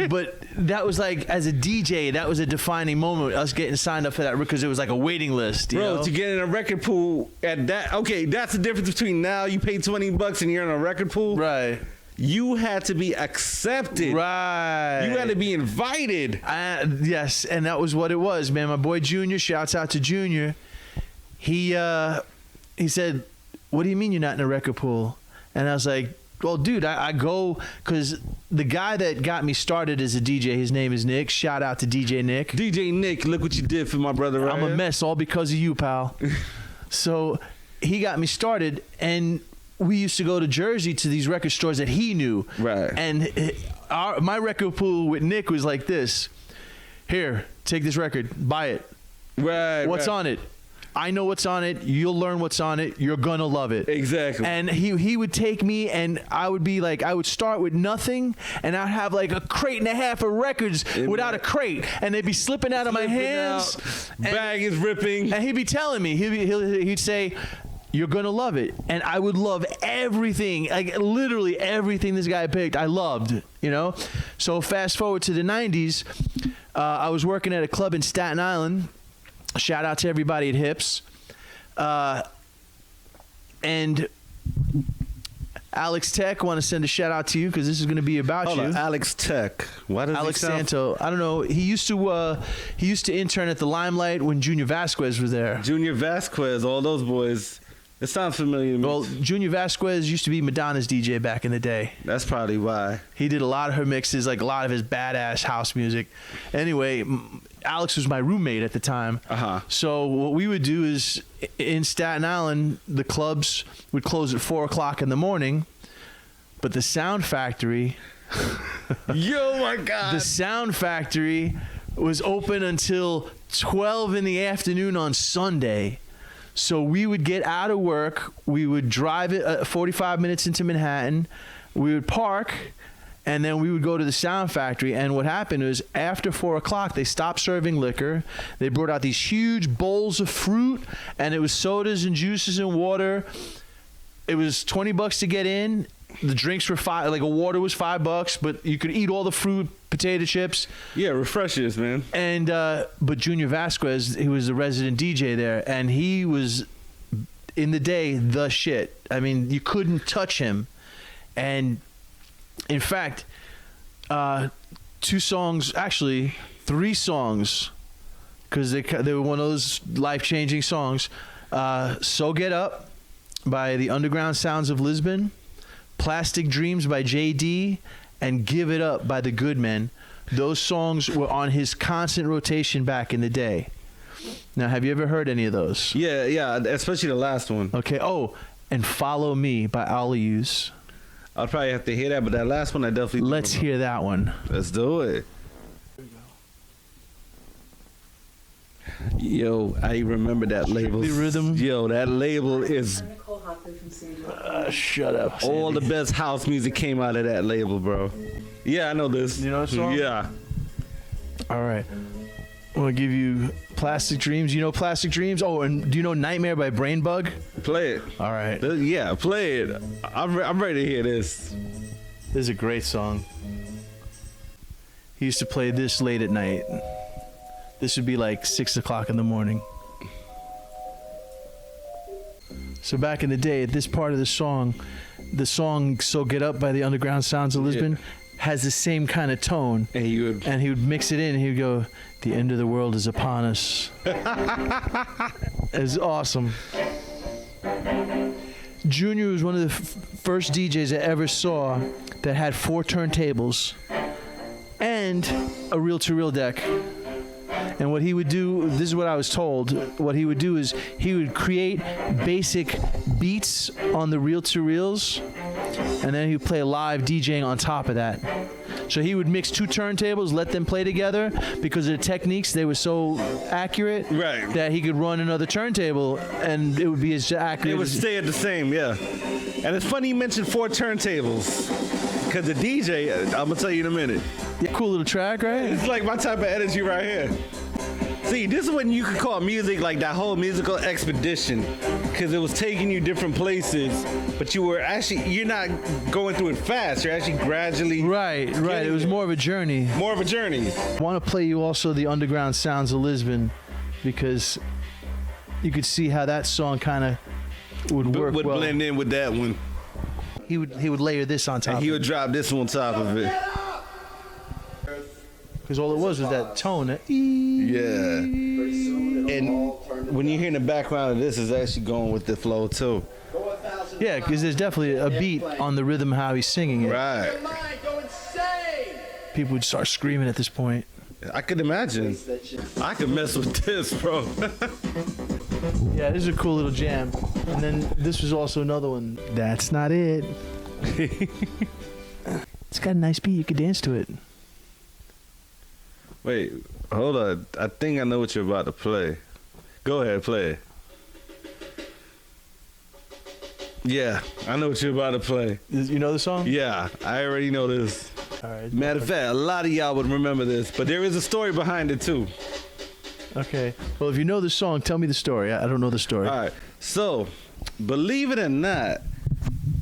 But that was like, as a DJ, that was a defining moment. Us getting signed up for that because it was like a waiting list. You Bro, know? to get in a record pool at that, okay, that's the difference between now you pay $20 and you're in a record pool. Right. You had to be accepted. Right. You had to be invited. Yes, and that was what it was, man. My boy Junior, shouts out to Junior. He said, "What do you mean you're not in a record pool?" And I was like, "Well, dude, I go because the guy that got me started as a DJ, his name is Nick. Shout out to DJ Nick. DJ Nick, look what you did for my brother right I'm a here. mess all because of you, pal." So he got me started, and we used to go to Jersey to these record stores that he knew. Right. And my record pool with Nick was like this. Here, take this record, buy it. Right. What's on it? I know what's on it. You'll learn what's on it. You're gonna love it. Exactly. And he would take me, and I would be like, I would start with nothing, and I'd have like a crate and a half of records without a crate, and they'd be slipping out of my hands. And- Bag is ripping. and he'd be telling me, he'd say, "You're gonna love it," and I would love everything, like literally everything this guy picked. I loved, you know. So fast forward to the '90s, I was working at a club in Staten Island. Shout out to everybody at Hips, and Alex Tech. Want to send a shout out to you because this is going to be about Hold you. on, Alex Tech. Why does Alex it sound Santo. I don't know. He used to intern at the Limelight when Junior Vasquez was there. Junior Vasquez, all those boys. It sounds familiar to me. Well, Junior Vasquez used to be Madonna's DJ back in the day. That's probably why. He did a lot of her mixes, like a lot of his badass house music. Anyway, Alex was my roommate at the time. Uh-huh. So what we would do is in Staten Island, the clubs would close at 4 o'clock in the morning, but the Sound Factory, Yo, my God. the Sound Factory was open until 12 in the afternoon on Sunday. So we would get out of work, we would drive it 45 minutes into Manhattan, we would park, and then we would go to the Sound Factory. And what happened was after 4 o'clock, they stopped serving liquor. They brought out these huge bowls of fruit, and it was sodas and juices and water. It was $20 to get in. The drinks were $5, like a water was $5, but you could eat all the fruit, potato chips. Yeah, refreshers, man. And but Junior Vasquez, he was the resident DJ there, and he was in the day the shit. I mean, you couldn't touch him, and In fact, 2 songs, actually 3 songs, because they were one of those life-changing songs. So Get Up by the Underground Sounds of Lisbon, Plastic Dreams by Jaydee, and Give It Up by the Goodmen. Those songs were on his constant rotation back in the day. Now, have you ever heard any of those? Yeah, especially the last one. Okay. Oh, and Follow Me by Alius. I'll probably have to hear that, but that last one I definitely. Let's hear that one. Let's do it. Yo, I remember that label. The rhythm. Yo, that label is. Shut up. Sandy. All the best house music came out of that label, bro. Yeah, I know this. You know the song? Yeah. All right. I'm going to give you Plastic Dreams. You know Plastic Dreams? Oh, and do you know Nightmare by Brainbug? Play it. All right. Yeah, play it. I'm ready to hear this. This is a great song. He used to play this late at night. This would be like 6 o'clock in the morning. So back in the day, at this part of the song So Get Up by the Underground Sounds of Lisbon has the same kind of tone. And he would mix it in and he would go, the end of the world is upon us. It's awesome. Junior was one of the first DJs I ever saw that had 4 turntables and a reel-to-reel deck. And what he would do, this is what I was told, what he would do is he would create basic beats on the reel-to-reels, and then he would play live DJing on top of that. So he would mix 2 turntables, let them play together, because of the techniques, they were so accurate that he could run another turntable, and it would be as accurate. It would stay at the same, yeah. And it's funny you mentioned 4 turntables, because the DJ, I'm going to tell you in a minute. Yeah, cool little track, right? It's like my type of energy right here. See, this is when you could call music like that whole musical expedition, because it was taking you different places, but you're not going through it fast. You're actually gradually. Right. It was more of a journey. More of a journey. I want to play you also the Underground Sounds of Lisbon, because you could see how that song kind of would work well. Blend in with that one. He would layer this on top. And he would drop this on top of it. Because all it was that tone. Yeah. And when you hear in the background of this, is actually going with the flow too. Yeah, because there's definitely a beat on the rhythm how he's singing it. Right. People would start screaming at this point. I could imagine. I could mess with this, bro. Yeah, this is a cool little jam. And then this was also another one. That's not it. It's got a nice beat. You could dance to it. Wait, hold on. I think I know what you're about to play. Go ahead, play it. Yeah, I know what you're about to play. You know the song? Yeah, I already know this. All right. Matter of fact, a lot of y'all would remember this, but there is a story behind it too. Okay. Well, if you know the song, tell me the story. I don't know the story. All right. So, believe it or not,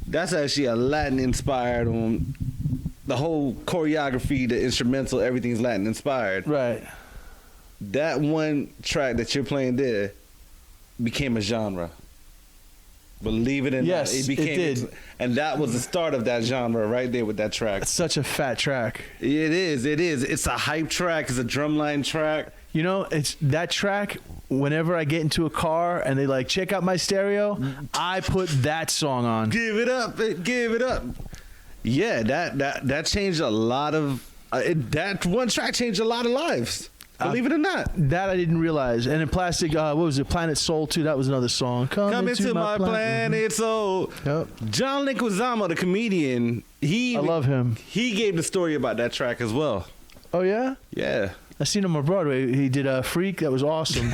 that's actually a Latin-inspired one. The whole choreography, the instrumental, everything's Latin inspired. Right. That one track that you're playing there became a genre. Believe it or not, it became. It did. And that was the start of that genre right there with that track. It's such a fat track. It is. It's a hype track. It's a drumline track. You know, it's that track. Whenever I get into a car and they like check out my stereo, I put that song on. Give it up, give it up. Yeah, that changed a lot of. That one track changed a lot of lives. Believe it or not. That I didn't realize. And in Plastic, what was it? Planet Soul too. That was another song. Come into my planet Soul. Yep. John Leguizamo, the comedian, I love him. He gave the story about that track as well. Oh yeah. Yeah. I seen him on Broadway. He did a Freak. That was awesome.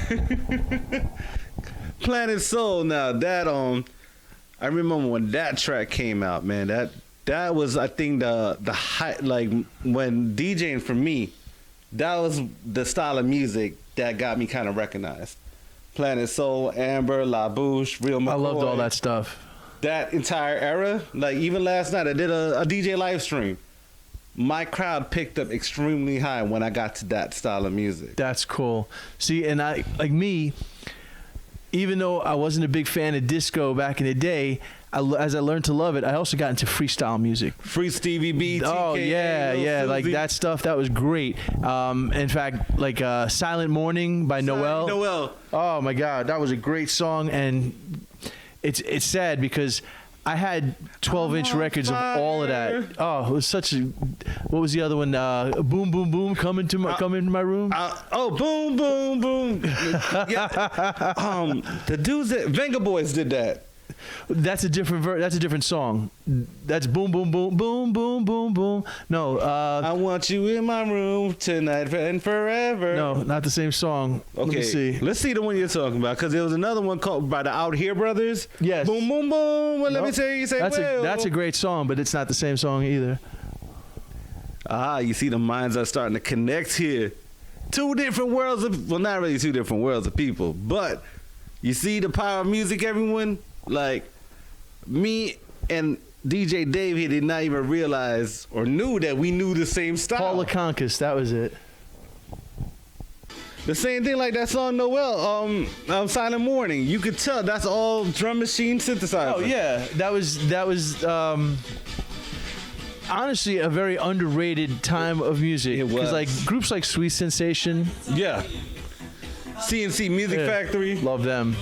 Planet Soul. Now that I remember when that track came out, man. That was, I think, the high, like when DJing for me, that was the style of music that got me kind of recognized. Planet Soul, Amber, La Bouche, Real McCoy. I loved all that stuff. That entire era, like even last night, I did a DJ live stream. My crowd picked up extremely high when I got to that style of music. That's cool. See, and I, like me, even though I wasn't a big fan of disco back in the day, as I learned to love it, I also got into freestyle music. Free Stevie B. Oh TKA, yeah, Lil yeah, like Susie. that stuff. That was great. In fact, like "Silent Morning" by Noel. Noel. Oh my God, that was a great song, and it's sad because I had 12-inch records of all of that. Oh, it was such a. What was the other one? Boom, boom, boom. Come into my room. Boom, boom, boom. Yeah. The dudes that Venga Boys did that. That's a different that's a different song. That's boom, boom, boom, boom, boom, boom, boom. No. I want you in my room tonight and forever. No, not the same song. Okay, Let me see. let's see the one you're talking about, because there was another one called by the Out Here Brothers. Yes. Boom, boom, boom. Well, let me Nope. tell you, say That's a great song, but it's not the same song either. You see the minds are starting to connect here. Two different worlds of, well, not really two different worlds of people, but you see the power of music, everyone? Like, me and DJ Dave here did not even realize or knew that we knew the same style. Paul LeConkis, that was it. The same thing like that song Noel, Silent Morning. You could tell that's all drum machine synthesizer. Oh yeah, that was honestly a very underrated time of music. It was. Because like groups like Sweet Sensation, Yeah. CNC Music Yeah. Factory. love them.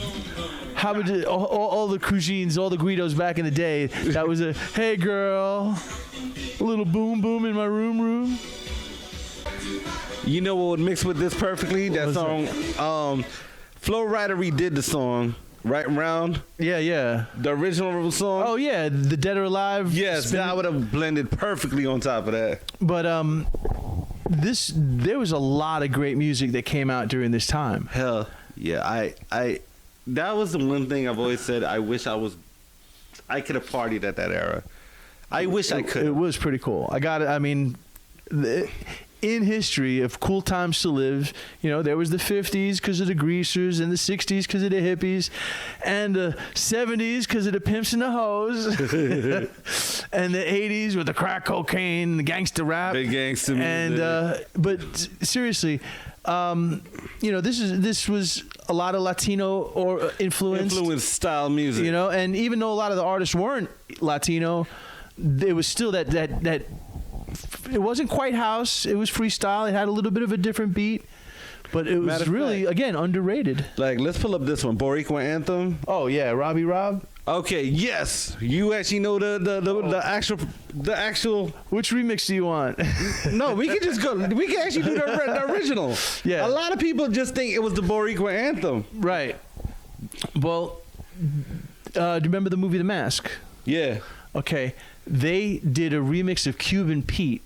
How would it, all the cuisines, all the Guidos back in the day? That was a hey girl, a little boom boom in my room. You know what would mix with this perfectly? That What's song, Flo Rida redid the song, Right and Round, Yeah. the original song. Oh yeah, the Dead or Alive. yes, spin- that would have blended perfectly on top of that. But there was a lot of great music that came out during this time. Hell, yeah, I that was the one thing I've always said. I wish I could have partied at that era. I wish I could. It was pretty cool. In history of cool times to live, there was the 50s because of the greasers, and the 60s because of the hippies, and the 70s because of the pimps and the hoes, and the 80s with the crack cocaine, the gangster rap, Big gangster music. and but seriously, this was a lot of Latino or Influence style music. and even though a lot of the artists weren't Latino, it was still that it wasn't quite house. It was freestyle. It had a little bit of a different beat, but it Matter was of really, fact- again, underrated. Like, let's pull up this one, Boricua Anthem. Oh yeah, Robbie Rob. Okay, yes, you actually know the actual. Which remix do you want? No, we can just go. We can actually do the original. Yeah. A lot of people just think it was the Boricua Anthem. Right. Well, do you remember the movie The Mask? Yeah. Okay, they did a remix of Cuban Pete,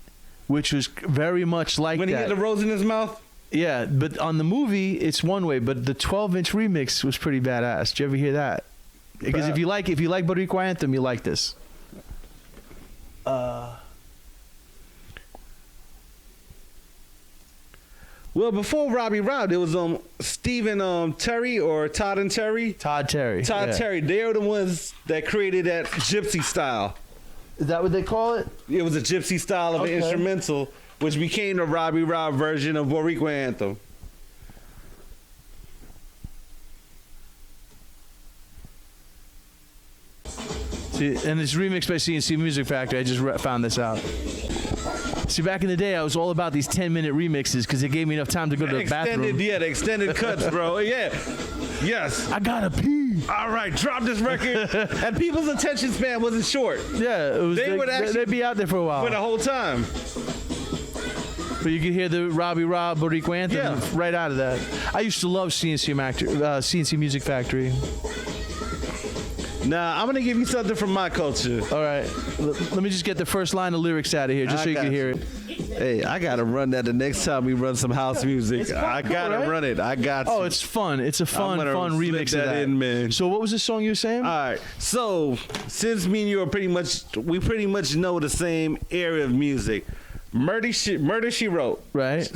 which was very much like When he that. had the rose in his mouth. Yeah, but on the movie it's one way, but the 12-inch remix was pretty badass. Did you ever hear that? Because if you like Boricua Anthem, you like this. Well, before Robbie Rob, there was Stephen Terry or Todd and Terry. Todd Terry. Todd yeah. Terry. They are the ones that created that gypsy style. Is that what they call it? It was a gypsy style of Okay. an instrumental, which became the Robbie Rob version of Boricua Anthem. See, and it's remixed by CNC Music Factory. I just found this out. See, back in the day, I was all about these 10-minute remixes because it gave me enough time to go to the bathroom. Yeah, the extended cuts, bro. Yeah. Yes. I gotta pee. All right, drop this record. And people's attention span wasn't short Yeah, it was. They would actually- they'd be out there for a while. for the whole time. But you could hear the Robbie Rob Boricua Anthem Yeah. right out of that. I used to love CNC Music Factory. Now, I'm going to give you something from my culture. All right, let me just get the first line of lyrics out of here, just I so you got can hear you. it. Hey, I got to run that the next time we run some house music. I got to right? run it. I got to. Oh, it's fun. It's a fun gonna slip remix of that that. in, man. So what was the song you were saying? All right. So, since me and you are pretty much know the same area of music. Murder She Wrote. Right.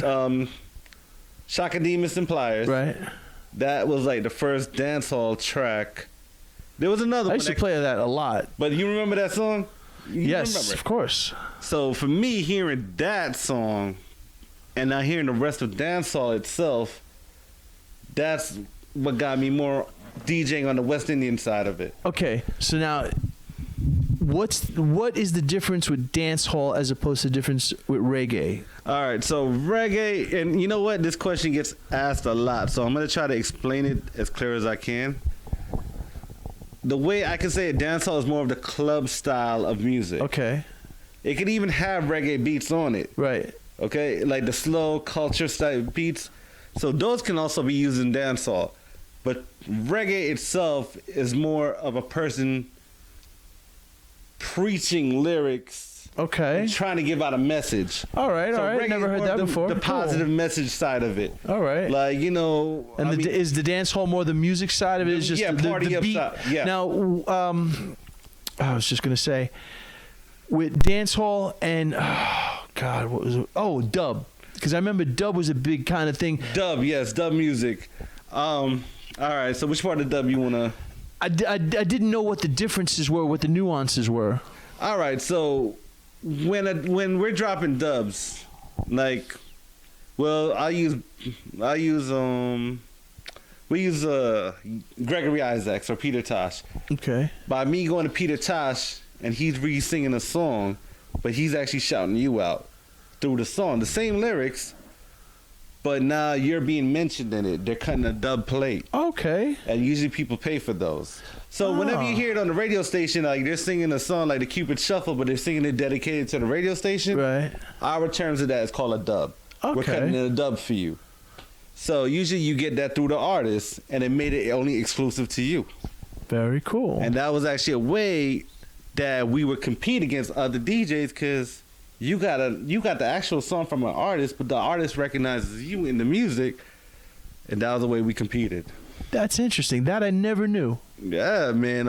Shaka Demus and Pliers. Right. That was like the first dancehall track. There was another I one. used to play that a lot. But you remember that song? You Yes, remember it? of course. So for me, hearing that song and not hearing the rest of dancehall itself, that's what got me more DJing on the West Indian side of it. Okay, so now what is the difference with dancehall as opposed to difference with reggae? All right, so reggae, and you know what? This question gets asked a lot, so I'm going to try to explain it as clear as I can. The way I can say it, dancehall is more of the club style of music. Okay. It could even have reggae beats on it. Right. Okay, like the slow culture style beats. So those can also be used in dancehall. But reggae itself is more of a person preaching lyrics. Okay. And trying to give out a message. All right. So All right. reggae Never is heard more that before. The Cool. positive message side of it. All right. Like, you know. And is the dance hall more the music side of it? Is just yeah, the party beat? upside. Yeah. Now, I was just gonna say, with dance hall and God, what was it? Oh, dub, because I remember dub was a big kind of thing. Dub, yes, dub music. All right, so which part of dub you wanna? I didn't know what the differences were, what the nuances were. All right, so when we're dropping dubs, like, well, we use Gregory Isaacs or Peter Tosh. Okay. By me going to Peter Tosh and he's re-singing a song, but he's actually shouting you out through the song, the same lyrics, but now you're being mentioned in it. They're cutting a dub plate. Okay. And usually people pay for those. So whenever you hear it on the radio station, like they're singing a song like the Cupid Shuffle, but they're singing it dedicated to the radio station. Right. Our terms of that is called a dub. We're Okay. cutting in a dub for you. So usually you get that through the artist, and it made it only exclusive to you. Very cool. And that was actually a way that we would compete against other DJs, because you got the actual song from an artist, but the artist recognizes you in the music, and that was the way we competed. That's interesting. That I never knew. Yeah, man.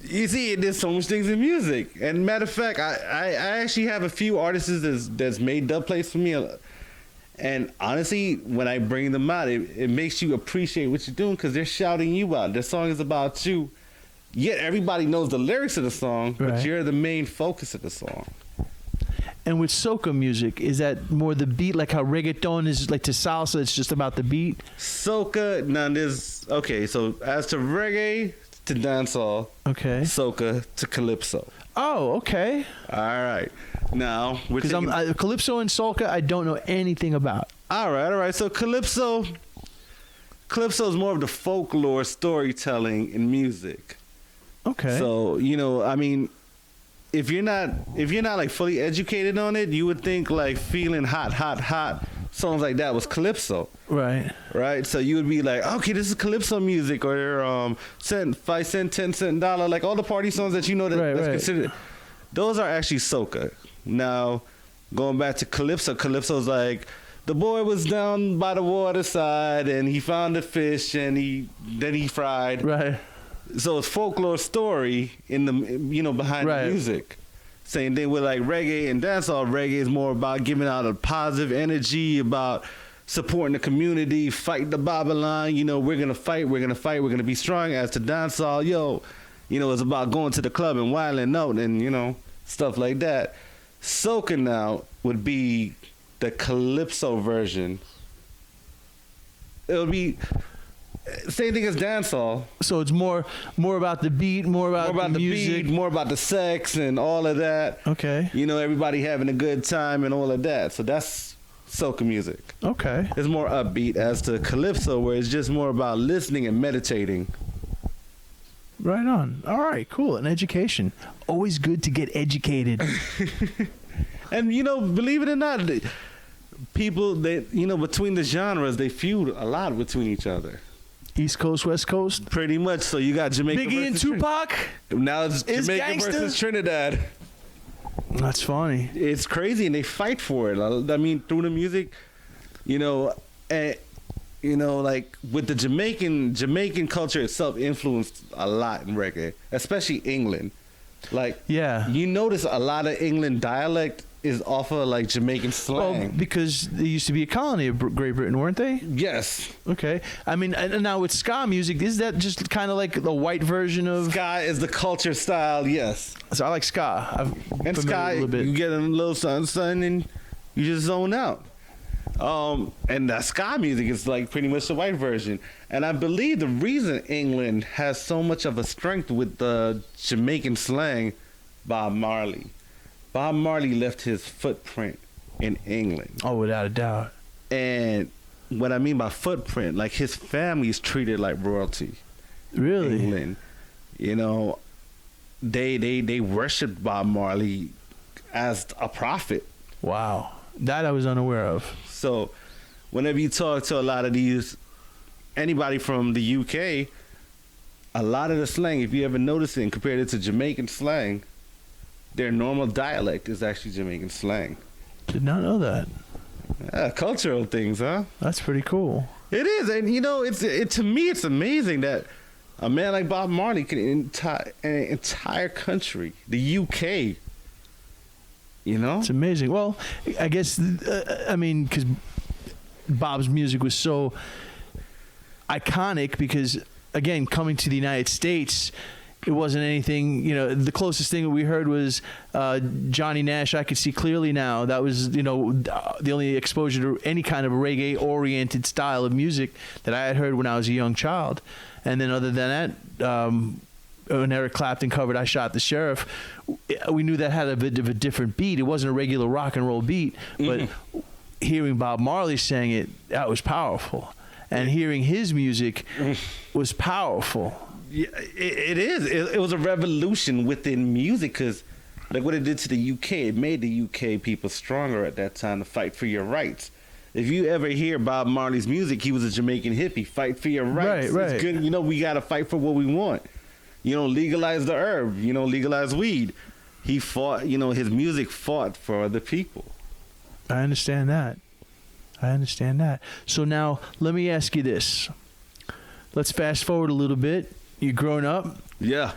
You see, there's so much things in music. And matter of fact, I actually have a few artists that's made dub plates for me. And honestly, when I bring them out, it makes you appreciate what you're doing, because they're shouting you out. Their song is about you. Yet everybody knows the lyrics of the song, but Right. you're the main focus of the song. And with soca music, is that more the beat, like how reggaeton is like to salsa? It's just about the beat. Soca, now there's, okay, so as to reggae to dancehall, Okay. soca to calypso. Oh, okay. All right. Now, we're Because taking, calypso and soca, I don't know anything about. all right. So calypso is more of the folklore storytelling in music. Okay. So, you know, I mean, if you're not like fully educated on it, you would think like Feeling Hot songs like that was calypso. Right. Right? So you would be like, okay, this is calypso music, or 5 cent, 10 cent dollar, like all the party songs that you know that's considered. Those are actually soca. Now, going back to calypso's like, the boy was down by the waterside and he found a fish and then he fried. Right. So it's folklore story in the, you know, behind the music. Same thing with like reggae and dancehall. Reggae is more about giving out a positive energy, about supporting the community, fight the Babylon. You know, we're gonna fight, we're gonna be strong. As to dancehall, you know, it's about going to the club and wilding out and, you know, stuff like that. Soca now would be the calypso version. It would be same thing as dancehall. So it's more about the beat, more about the music, beat, more about the sex and all of that. Okay. You know, everybody having a good time and all of that. So that's soca music. Okay. It's more upbeat as to calypso, where it's just more about listening and meditating. Right on. All right, cool. And education. Always good to get educated. And, you know, believe it or not, people, they, you know, between the genres, they feud a lot between each other. East Coast, West Coast. Pretty much. So you got Jamaica Biggie and versus Tupac. Now it's Is Jamaica gangsta? versus Trinidad. That's funny. It's crazy, and they fight for it. I mean, through the music, you know, like with the Jamaican culture itself influenced a lot in reggae, especially England. Like, Yeah. you notice a lot of England dialect is off of like Jamaican Well, slang. because they used to be a colony of Great Britain, weren't they? Yes, Okay. I mean, and now with ska music, is that just kind of like the white version of? ska is the culture style. Yes, So I like ska. and ska, a little bit. you get a little something, and you just zone out. And the ska music is like pretty much the white version. And I believe the reason England has so much of a strength with the Jamaican slang Bob Marley. Bob Marley left his footprint in England. Oh, without a doubt. And what I mean by footprint, like his family is treated like royalty. Really? England, you know, they worshipped Bob Marley as a prophet. Wow. That I was unaware of. So whenever you talk to a lot of these, anybody from the UK, a lot of the slang, if you ever notice it and compared it to Jamaican slang, their normal dialect is actually Jamaican slang. Did not know that. Yeah, cultural things, huh? That's pretty cool. It is, and you know, to me, it's amazing that a man like Bob Marley can an entire country, the UK. You know, It's amazing. Well, I guess, I mean, because Bob's music was so iconic because, again, coming to the United States, it wasn't anything, you know, the closest thing that we heard was Johnny Nash, I Could See Clearly Now. That was, you know, the only exposure to any kind of reggae-oriented style of music that I had heard when I was a young child. And then other than that, when Eric Clapton covered I Shot the Sheriff, we knew that had a bit of a different beat. It wasn't a regular rock and roll beat, but hearing Bob Marley sing it, that was powerful. And hearing his music was powerful. yeah, it is. It was a revolution within music because, like, what it did to the UK, it made the UK people stronger at that time to fight for your rights. If you ever hear Bob Marley's music, he was a Jamaican hippie. Fight for your rights. Right. It's good. You know, we got to fight for what we want. You know, legalize the herb. You know, legalize weed. He fought, you know, his music fought for other people. I understand that. So now, let me ask you this. Let's fast forward a little bit. You're grown up. Yeah.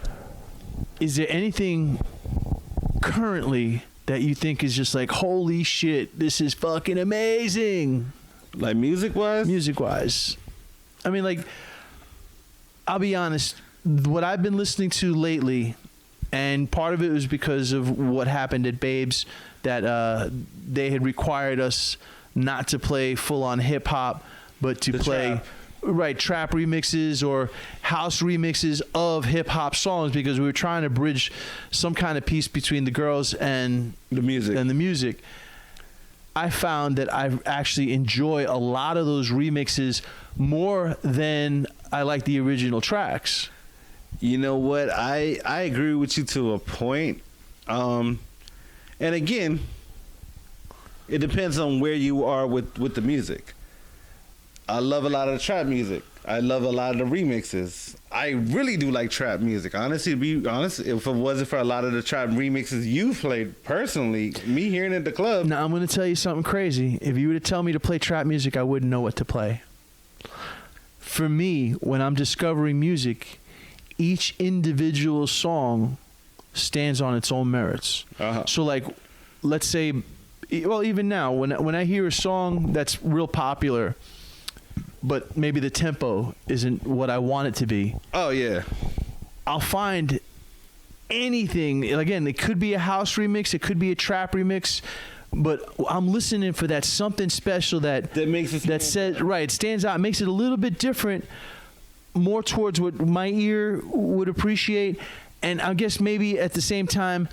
Is there anything currently that you think is just like, holy shit, this is fucking amazing? Like music-wise? Music-wise. I mean, like, I'll be honest. What I've been listening to lately, and part of it was because of what happened at Babes, that they had required us not to play full-on hip-hop, but to play trap remixes or house remixes of hip-hop songs, because we were trying to bridge some kind of piece between the girls and The music. I found that I actually enjoy a lot of those remixes more than I like the original tracks. You know what? I agree with you to a point. And again, it depends on where you are with the music. I love a lot of the trap music. I love a lot of the remixes. I really do like trap music. Honestly, to be honest, if it wasn't for a lot of the trap remixes you played personally, me hearing it at the club. Now, I'm going to tell you something crazy. If you were to tell me to play trap music, I wouldn't know what to play. For me, when I'm discovering music, each individual song stands on its own merits. Uh-huh. So, like, let's say, well, even now, when I hear a song that's real popular, but maybe the tempo isn't what I want it to be, Oh, yeah. I'll find anything. Again, it could be a house remix, it could be a trap remix, but I'm listening for that something special that makes it that says, right, it stands out, makes it a little bit different, more towards what my ear would appreciate, and I guess maybe at the same time,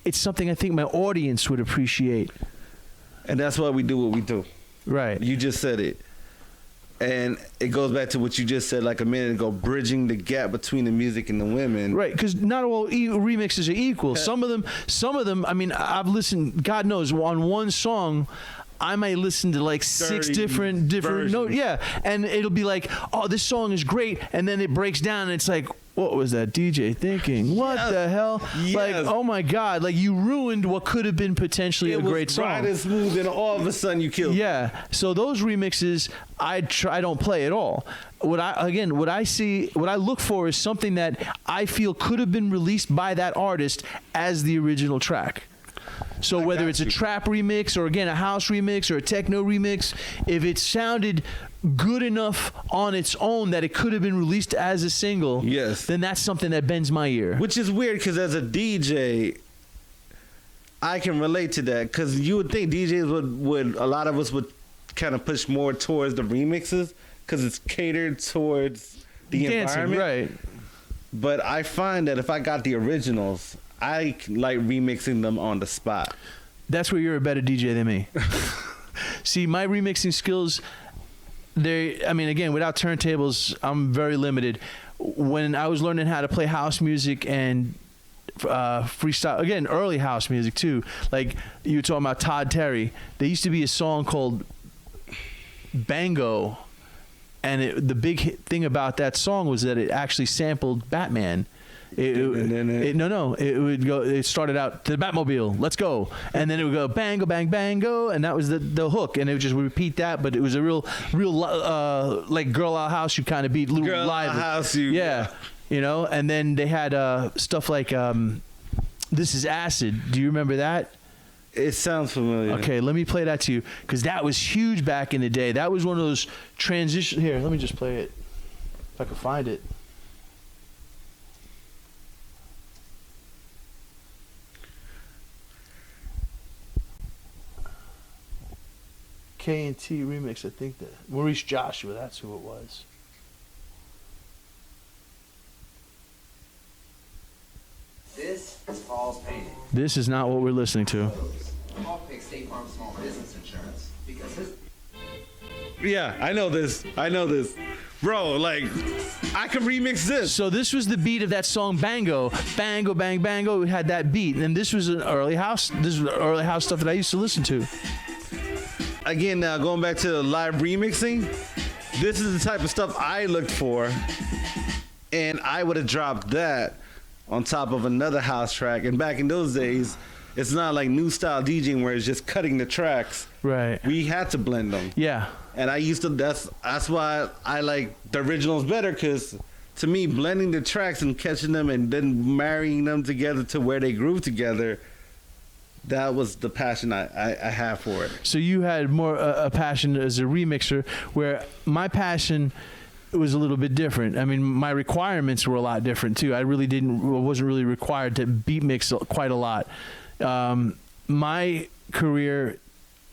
it's something I think my audience would appreciate. And that's why we do what we do. Right. You just said it. And it goes back to what you just said like a minute ago, bridging the gap between the music and the women. Right, because not all remixes are equal. Some of them. I mean, I've listened. God knows, on one song, I might listen to like 6 different notes. Yeah, and it'll be like, oh, this song is great, and then it breaks down, and it's like, what was that DJ thinking? What the hell? Yes. Like, oh my God! Like, you ruined what could have been potentially a great song. Right and smooth, and all of a sudden you killed. Yeah. So those remixes, I don't play at all. What I look for is something that I feel could have been released by that artist as the original track. So whether it's a trap remix or, again, a house remix or a techno remix, if it sounded good enough on its own that it could have been released as a single, yes, then that's something that bends my ear. Which is weird because as a DJ, I can relate to that because you would think DJs would a lot of us would kind of push more towards the remixes because it's catered towards the dancing, environment. right? But I find that if I got the originals, I like remixing them on the spot. That's where you're a better DJ than me. See, my remixing skills, again, without turntables, I'm very limited. When I was learning how to play house music and freestyle, again, early house music too, like you were talking about Todd Terry, there used to be a song called Bango, and the big thing about that song was that it actually sampled Batman. It started out to the Batmobile, let's go, and then it would go bango bang bango, and that was the hook, and it would just repeat that, but it was a real like Girl Out House you kind of beat, little Girl live Out House and then they had stuff like This Is Acid. Do you remember that? It sounds familiar. Okay, let me play that to you, because that was huge back in the day. That was one of those transition. Here, let me just play it if I can find it. K&T remix, I think that Maurice Joshua, that's who it was. This is false painting. This is not what we're listening to. I'll pick State Farm Small Business Insurance because this. Yeah, I know this. Bro, like, I can remix this. So this was the beat of that song Bango. Bango, bang, bango. It had that beat. And this was early house stuff that I used to listen to. Again, now going back to live remixing, this is the type of stuff I looked for, and I would have dropped that on top of another house track. And back in those days, it's not like new style DJing where it's just cutting the tracks. Right. We had to blend them. Yeah. And I used to. That's why I like the originals better, because to me, blending the tracks and catching them and then marrying them together to where they groove together. That was the passion I have for it. So you had more a passion as a remixer, where my passion was a little bit different. I mean, my requirements were a lot different too. I wasn't really required to beat mix quite a lot. My career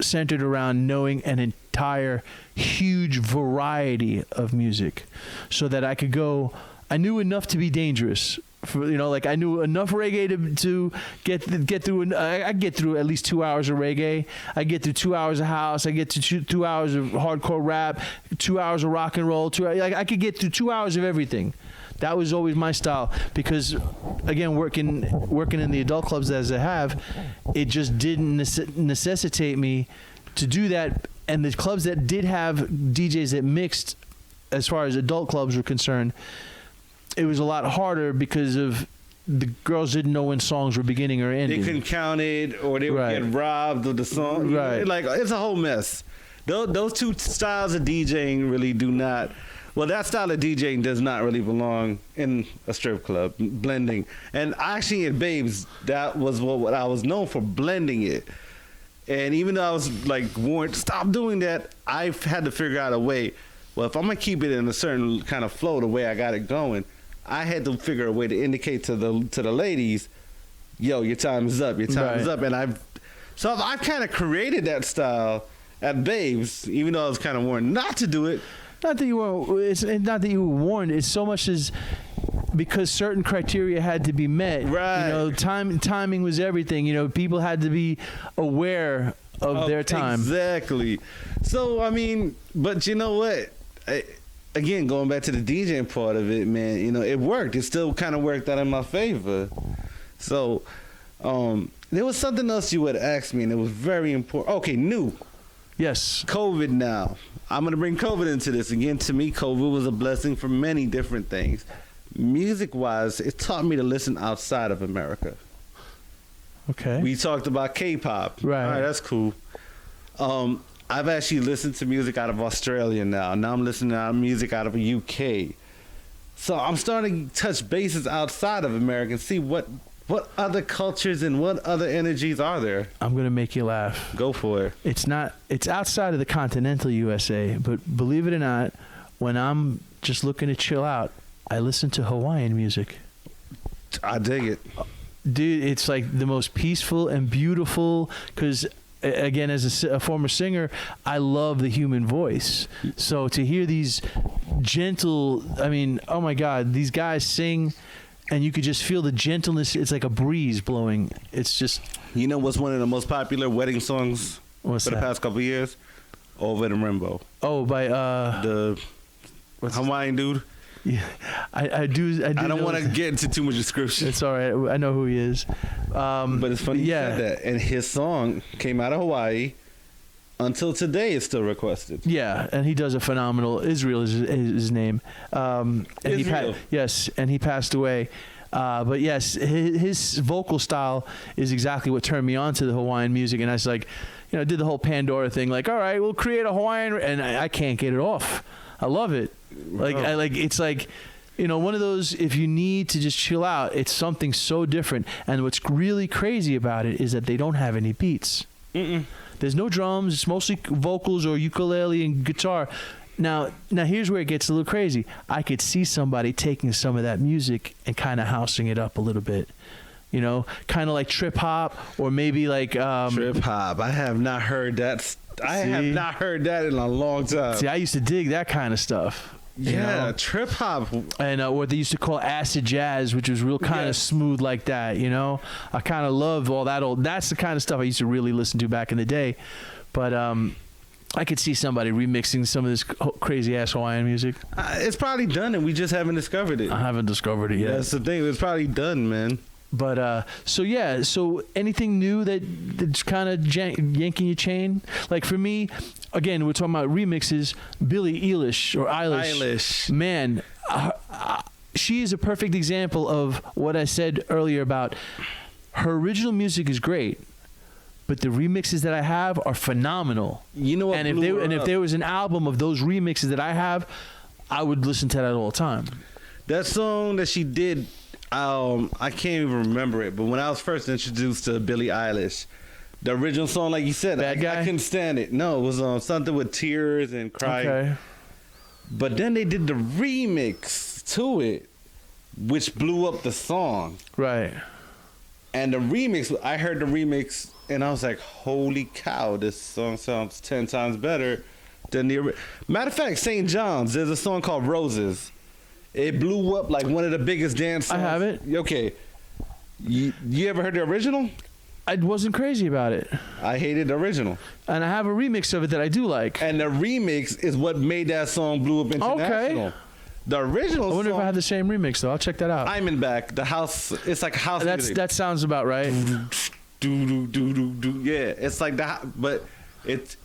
centered around knowing an entire huge variety of music, so that I could go. I knew enough to be dangerous. Like I knew enough reggae to get through. I get through at least 2 hours of reggae. I get through 2 hours of house. I get to 2 hours of hardcore rap, 2 hours of rock and roll. I could get through 2 hours of everything. That was always my style, because again, working in the adult clubs as I have, it just didn't necessitate me to do that. And the clubs that did have DJs that mixed, as far as adult clubs were concerned, it was a lot harder because of the girls didn't know when songs were beginning or ending. They couldn't count it, or they would get robbed of the song. Right. Like, it's a whole mess. Those two styles of DJing really do not. Well, that style of DJing does not really belong in a strip club, blending. And actually at Babes, that was what I was known for, blending it. And even though I was like warned, stop doing that, I had to figure out a way. Well, if I'm going to keep it in a certain kind of flow, the way I got it going, I had to figure a way to indicate to the ladies, yo, your time is up, is up. And I've kind of created that style at Babes, even though I was kind of warned not to do it. Not that you were. It's not that you were warned. It's so much as because certain criteria had to be met. Right. Timing was everything. People had to be aware of their time. Exactly. So I mean, but you know what? Again, going back to the DJing part of it, man, it worked. It still kind of worked out in my favor. So, there was something else you would ask me, and it was very important. Okay, new. Yes. COVID now. I'm going to bring COVID into this. Again, to me, COVID was a blessing for many different things. Music-wise, it taught me to listen outside of America. Okay. We talked about K-pop. Right. All right, that's cool. I've actually listened to music out of Australia now. Now I'm listening to music out of the UK. So I'm starting to touch bases outside of America and see what other cultures and what other energies are there. I'm going to make you laugh. Go for it. It's outside of the continental USA, but believe it or not, when I'm just looking to chill out, I listen to Hawaiian music. I dig it. Dude, it's like the most peaceful and beautiful, because again, as a former singer, I love the human voice. So to hear these gentle, oh my God, these guys sing and you could just feel the gentleness. It's like a breeze blowing. It's just You know what's one of the most popular wedding songs What's for the that? past couple of years? Over the Rainbow. by The Hawaiian dude. yeah, I do. I don't know want to that- get into too much description. It's all right. I know who he is. But it's funny yeah. you said that. And his song came out of Hawaii. Until today, it's still requested. Yeah, and he does a phenomenal. Israel is his name. And Israel. yes, and he passed away. But yes, his vocal style is exactly what turned me on to the Hawaiian music. And I was like, did the whole Pandora thing. Like, all right, we'll create a Hawaiian, and I can't get it off. I love it. Like, it's like, one of those. If you need to just chill out, it's something so different. And what's really crazy about it is that they don't have any beats. There's no drums. It's mostly vocals or ukulele and guitar. Now here's where it gets a little crazy. I could see somebody taking some of that music and kind of housing it up a little bit. Kind of like trip hop or maybe like Trip hop. I have not heard that. I have See? not heard that in a long time. See, I used to dig that kind of stuff. Yeah, trip hop. And what they used to call acid jazz, which was real kind of Yes. smooth like that, I kind of love all that that's the kind of stuff I used to really listen to back in the day. But I could see somebody remixing some of this crazy ass Hawaiian music. It's probably done, and we just haven't discovered it. I haven't discovered it yet. That's the thing. It's probably done, man. But so anything new that's kind of yanking your chain? Like for me, again, we're talking about remixes. Billie Eilish or Eilish. Man, she is a perfect example of what I said earlier about her original music is great, but the remixes that I have are phenomenal. You know what? And blew her if up? there was an album of those remixes that I have, I would listen to that all the time. That song that she did, I can't even remember it. But when I was first introduced to Billie Eilish, the original song, like you said, Bad Guy? I couldn't stand it. No, it was something with tears and crying. Okay. But then they did the remix to it, which blew up the song. Right. And the remix, I heard the remix, and I was like, holy cow, this song sounds 10 times better than the... Matter of fact, St. John's, there's a song called Roses. It blew up like one of the biggest dance songs. I have it. Okay. You ever heard the original? I wasn't crazy about it. I hated the original. And I have a remix of it that I do like. And the remix is what made that song blew up international. Okay. The original I wonder song, if I have the same remix though. I'll check that out. I'm in back. The house, it's like house music. That sounds about right. Do. Yeah, it's like that. But it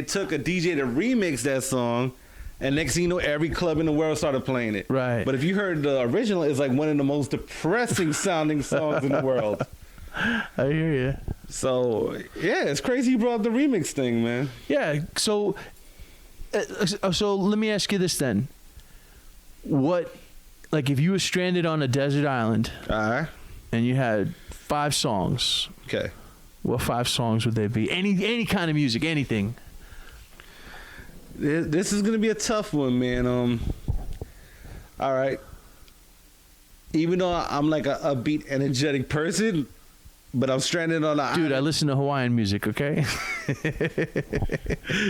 took a DJ to remix that song, and next thing you know, every club in the world started playing it. Right. But if you heard the original, it's like one of the most depressing sounding songs in the world. I hear you. So yeah, it's crazy you brought up the remix thing, man. Yeah. So let me ask you this then. What, like, if you were stranded on a desert island All right. and you had 5 songs, Okay. what 5 songs would they be? Any kind of music, anything. This is gonna be a tough one, man. All right. Even though I'm like a upbeat, energetic person, but I'm stranded on an Dude, I island. listen to Hawaiian music, okay?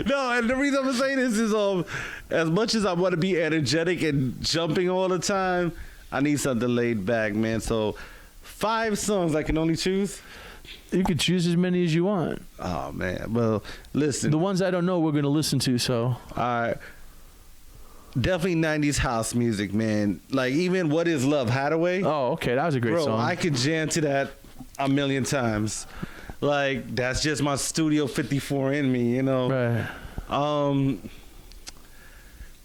No, and the reason I'm saying this is as much as I want to be energetic and jumping all the time, I need something laid back, man. So 5 songs I can only choose. You could choose as many as you want. Oh man. Well, listen. The ones I don't know, we're going to listen to, so. All right. Definitely 90s house music, man. Like even What Is Love, Hathaway. Oh, okay. That was a great Bro, song. I could jam to that a million times. Like that's just my Studio 54 in me, you know. Right.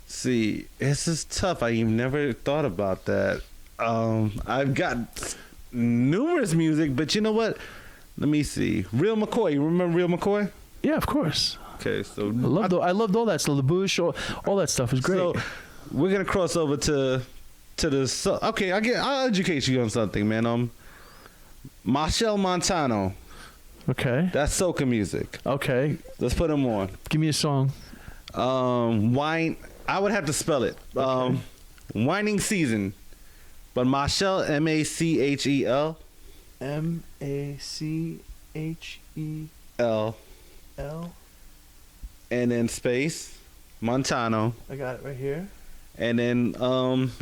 See, this is tough. I even never thought about that. I've got numerous music, but you know what? Let me see. Real McCoy. You remember Real McCoy? Yeah, of course. Okay, so I loved all that stuff. The Bouche, all that stuff was great. So we're gonna cross over to the. Okay, I'll educate you on something, man. Marshall Montano. Okay. That's soca music. Okay. Let's put him on. Give me a song. Wine. I would have to spell it. Okay. Whining Season, but Machel, Machel. Macehel. And then space Montano, I got it right here. and then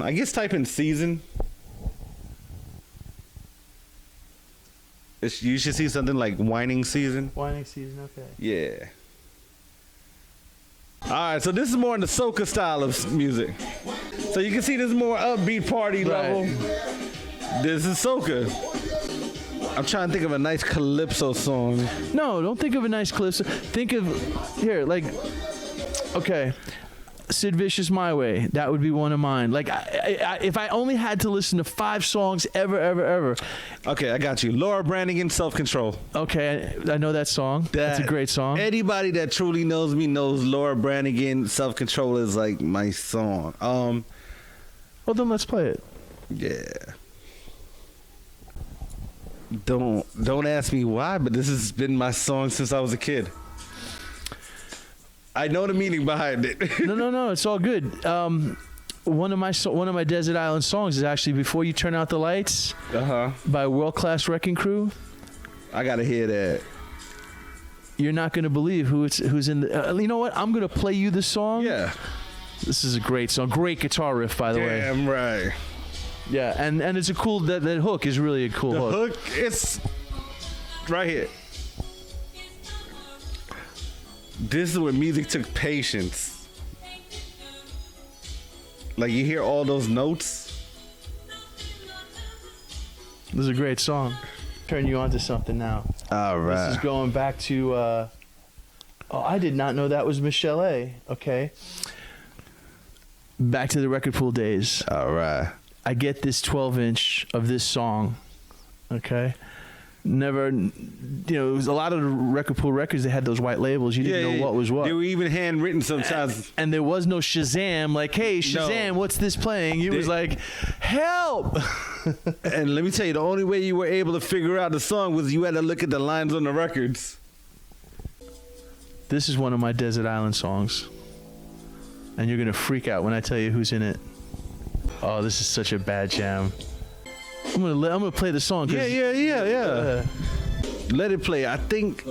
I guess type in season. You should see something like Whining Season. Whining Season, okay. Yeah. All right, so this is more in the soca style of music. So you can see this more upbeat party level. This is soca. I'm trying to think of a nice calypso song. No, don't think of a nice calypso. Think of, here, like, okay, Sid Vicious, My Way. That would be one of mine. Like, if I only had to listen to 5 songs ever. Okay, I got you. Laura Branigan, Self Control. Okay, I know that song. That's a great song. Anybody that truly knows me knows Laura Branigan, Self Control is like my song. Well, then let's play it. Yeah. Don't ask me why, but this has been my song since I was a kid. I know the meaning behind it. No, it's all good. One of my Desert Island songs is actually "Before You Turn Out the Lights" by World Class Wrecking Crew. I gotta hear that. You're not gonna believe who's in the. You know what? I'm gonna play you the song. Yeah. This is a great song. Great guitar riff, by the way. Damn right. Yeah, and it's a cool. That hook is really a cool The hook. hook, it's right here. This is where music took patience. Like you hear all those notes. This is a great song. Turn you on to something now. All right. This is going back to. Oh, I did not know that was Michelle A. Okay. Back to the record pool days. All right. I get this 12-inch of this song. Okay. Never, it was a lot of the record pool records. They had those white labels. You didn't know what was what. They were even handwritten sometimes. And there was no Shazam. Like, hey, Shazam, what's this playing? You was like, help. And let me tell you, the only way you were able to figure out the song was you had to look at the lines on the records. This is one of my Desert Island songs. And you're going to freak out when I tell you who's in it. Oh, this is such a bad jam. I'm gonna play the song. Yeah. Let it play. I think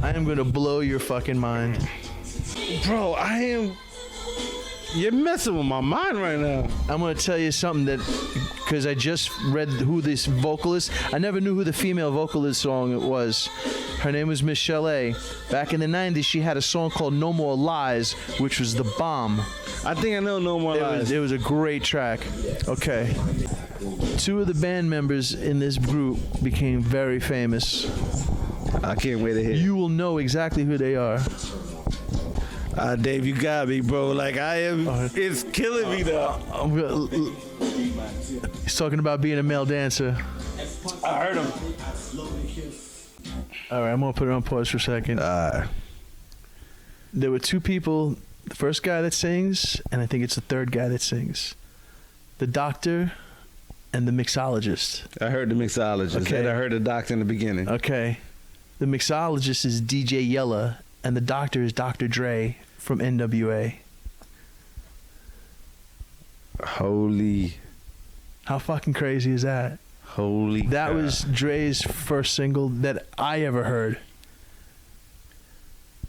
I am gonna blow your fucking mind. Bro, you're messing with my mind right now. I'm gonna tell you something because I just read who this vocalist. I never knew who the female vocalist song it was. Her name was Michelle A. Back in the 90s, she had a song called No More Lies, which was the bomb. I think I know No More Lies. It was a great track. Okay. 2 of the band members in this group became very famous. I can't wait to hear. You will know exactly who they are. Dave, you got me, bro. Like, I am. It's killing me, though. He's talking about being a male dancer. I heard him. All right, I'm going to put it on pause for a second. There were 2 people. The first guy that sings, and I think it's the third guy that sings. The doctor and the mixologist. I heard the mixologist. Okay. And I heard the doctor in the beginning. Okay. The mixologist is DJ Yella, and the doctor is Dr. Dre from NWA. Holy. How fucking crazy is that? Holy That God. was Dre's first single that I ever heard.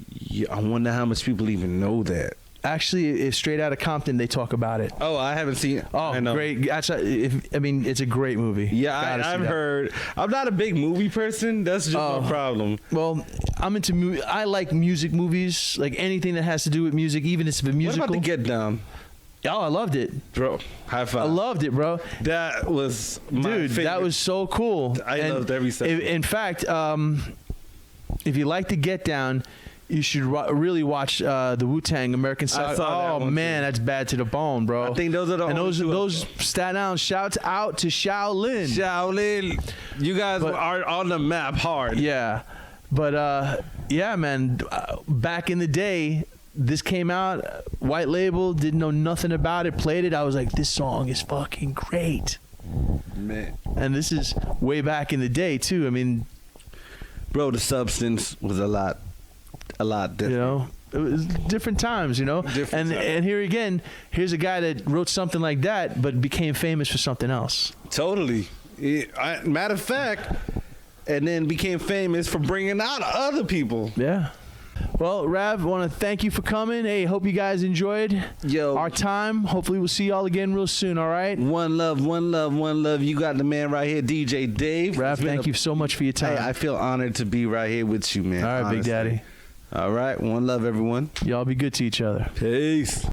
Yeah, I wonder how much people even know that. Actually, it's Straight Outta Compton. They talk about it. Oh, I haven't seen it. Oh, I know. great! Actually, it's a great movie. Yeah, Gotta see I've that. heard. I'm not a big movie person. That's just my problem. Well, I'm into I like music movies, like anything that has to do with music, even if it's a musical. What about The Get Down? Oh, I loved it. Bro, high five. I loved it, bro. That was my Dude, favorite. that was so cool. I loved every second. In fact, if you like The Get Down, you should really watch the Wu-Tang American Saga. I saw that Oh one, man, that's bad to the bone, bro. I think those are the and only two. those Staten Island. Shouts out to Shaolin. Shaolin. You guys are on the map hard. Yeah, but yeah, man. Back in the day, this came out, white label, didn't know nothing about it, played it. I was like, this song is fucking great. Man. And this is way back in the day too. I mean, bro, the substance was a lot different. you know, it was different times, you know. Different times. And here again, here's a guy that wrote something like that, but became famous for something else. Totally. Matter of fact, and then became famous for bringing out other people. Yeah. Well, Rav, I want to thank you for coming. Hey, hope you guys enjoyed our time. Hopefully, we'll see y'all again real soon, all right? One love, one love, one love. You got the man right here, DJ Dave. Rav, thank you so much for your time. Hey, I feel honored to be right here with you, man. All right, honestly. Big Daddy. All right, one love, everyone. Y'all be good to each other. Peace.